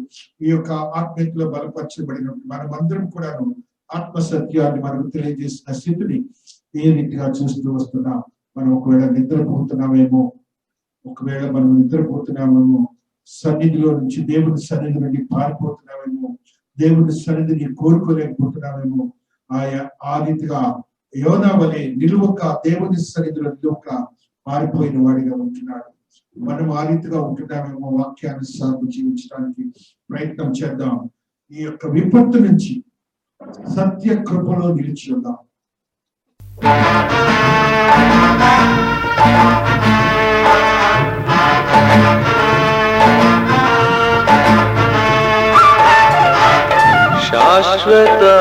ఈ యొక్క ఆత్మీయతలో బలపరచబడిన మనమందరం కూడాను ఆత్మ సత్యాన్ని మనకు తెలియజేసిన స్థితిని ఏ రీతిగా చూస్తూ వస్తున్నాం. మనం ఒకవేళ నిద్రపోతున్నామేమో, మనం నిద్రపోతున్నామేమో, సన్నిధిలో నుంచి దేవుని సన్నిధి నుండి పారిపోతున్నామేమో, దేవుని సన్నిధిని కోరుకోలేకపోతున్నామేమో, ఆ రీతిగా యోనా వలె నిలువక దేవుని సన్నిధిలో నిలువక పారిపోయిన వాడిగా ఉంటున్నాడు. మనం ఆ రీతిగా ఉంటున్నామేమో. వాక్యానుసారం జీవించడానికి ప్రయత్నం చేద్దాం. ఈ యొక్క విపత్తు నుంచి సత్య కృపలో నిలిచి ఉందాం.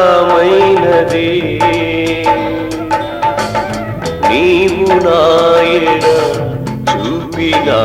శాశ్వతమైనది నీవు నాయన చూపినా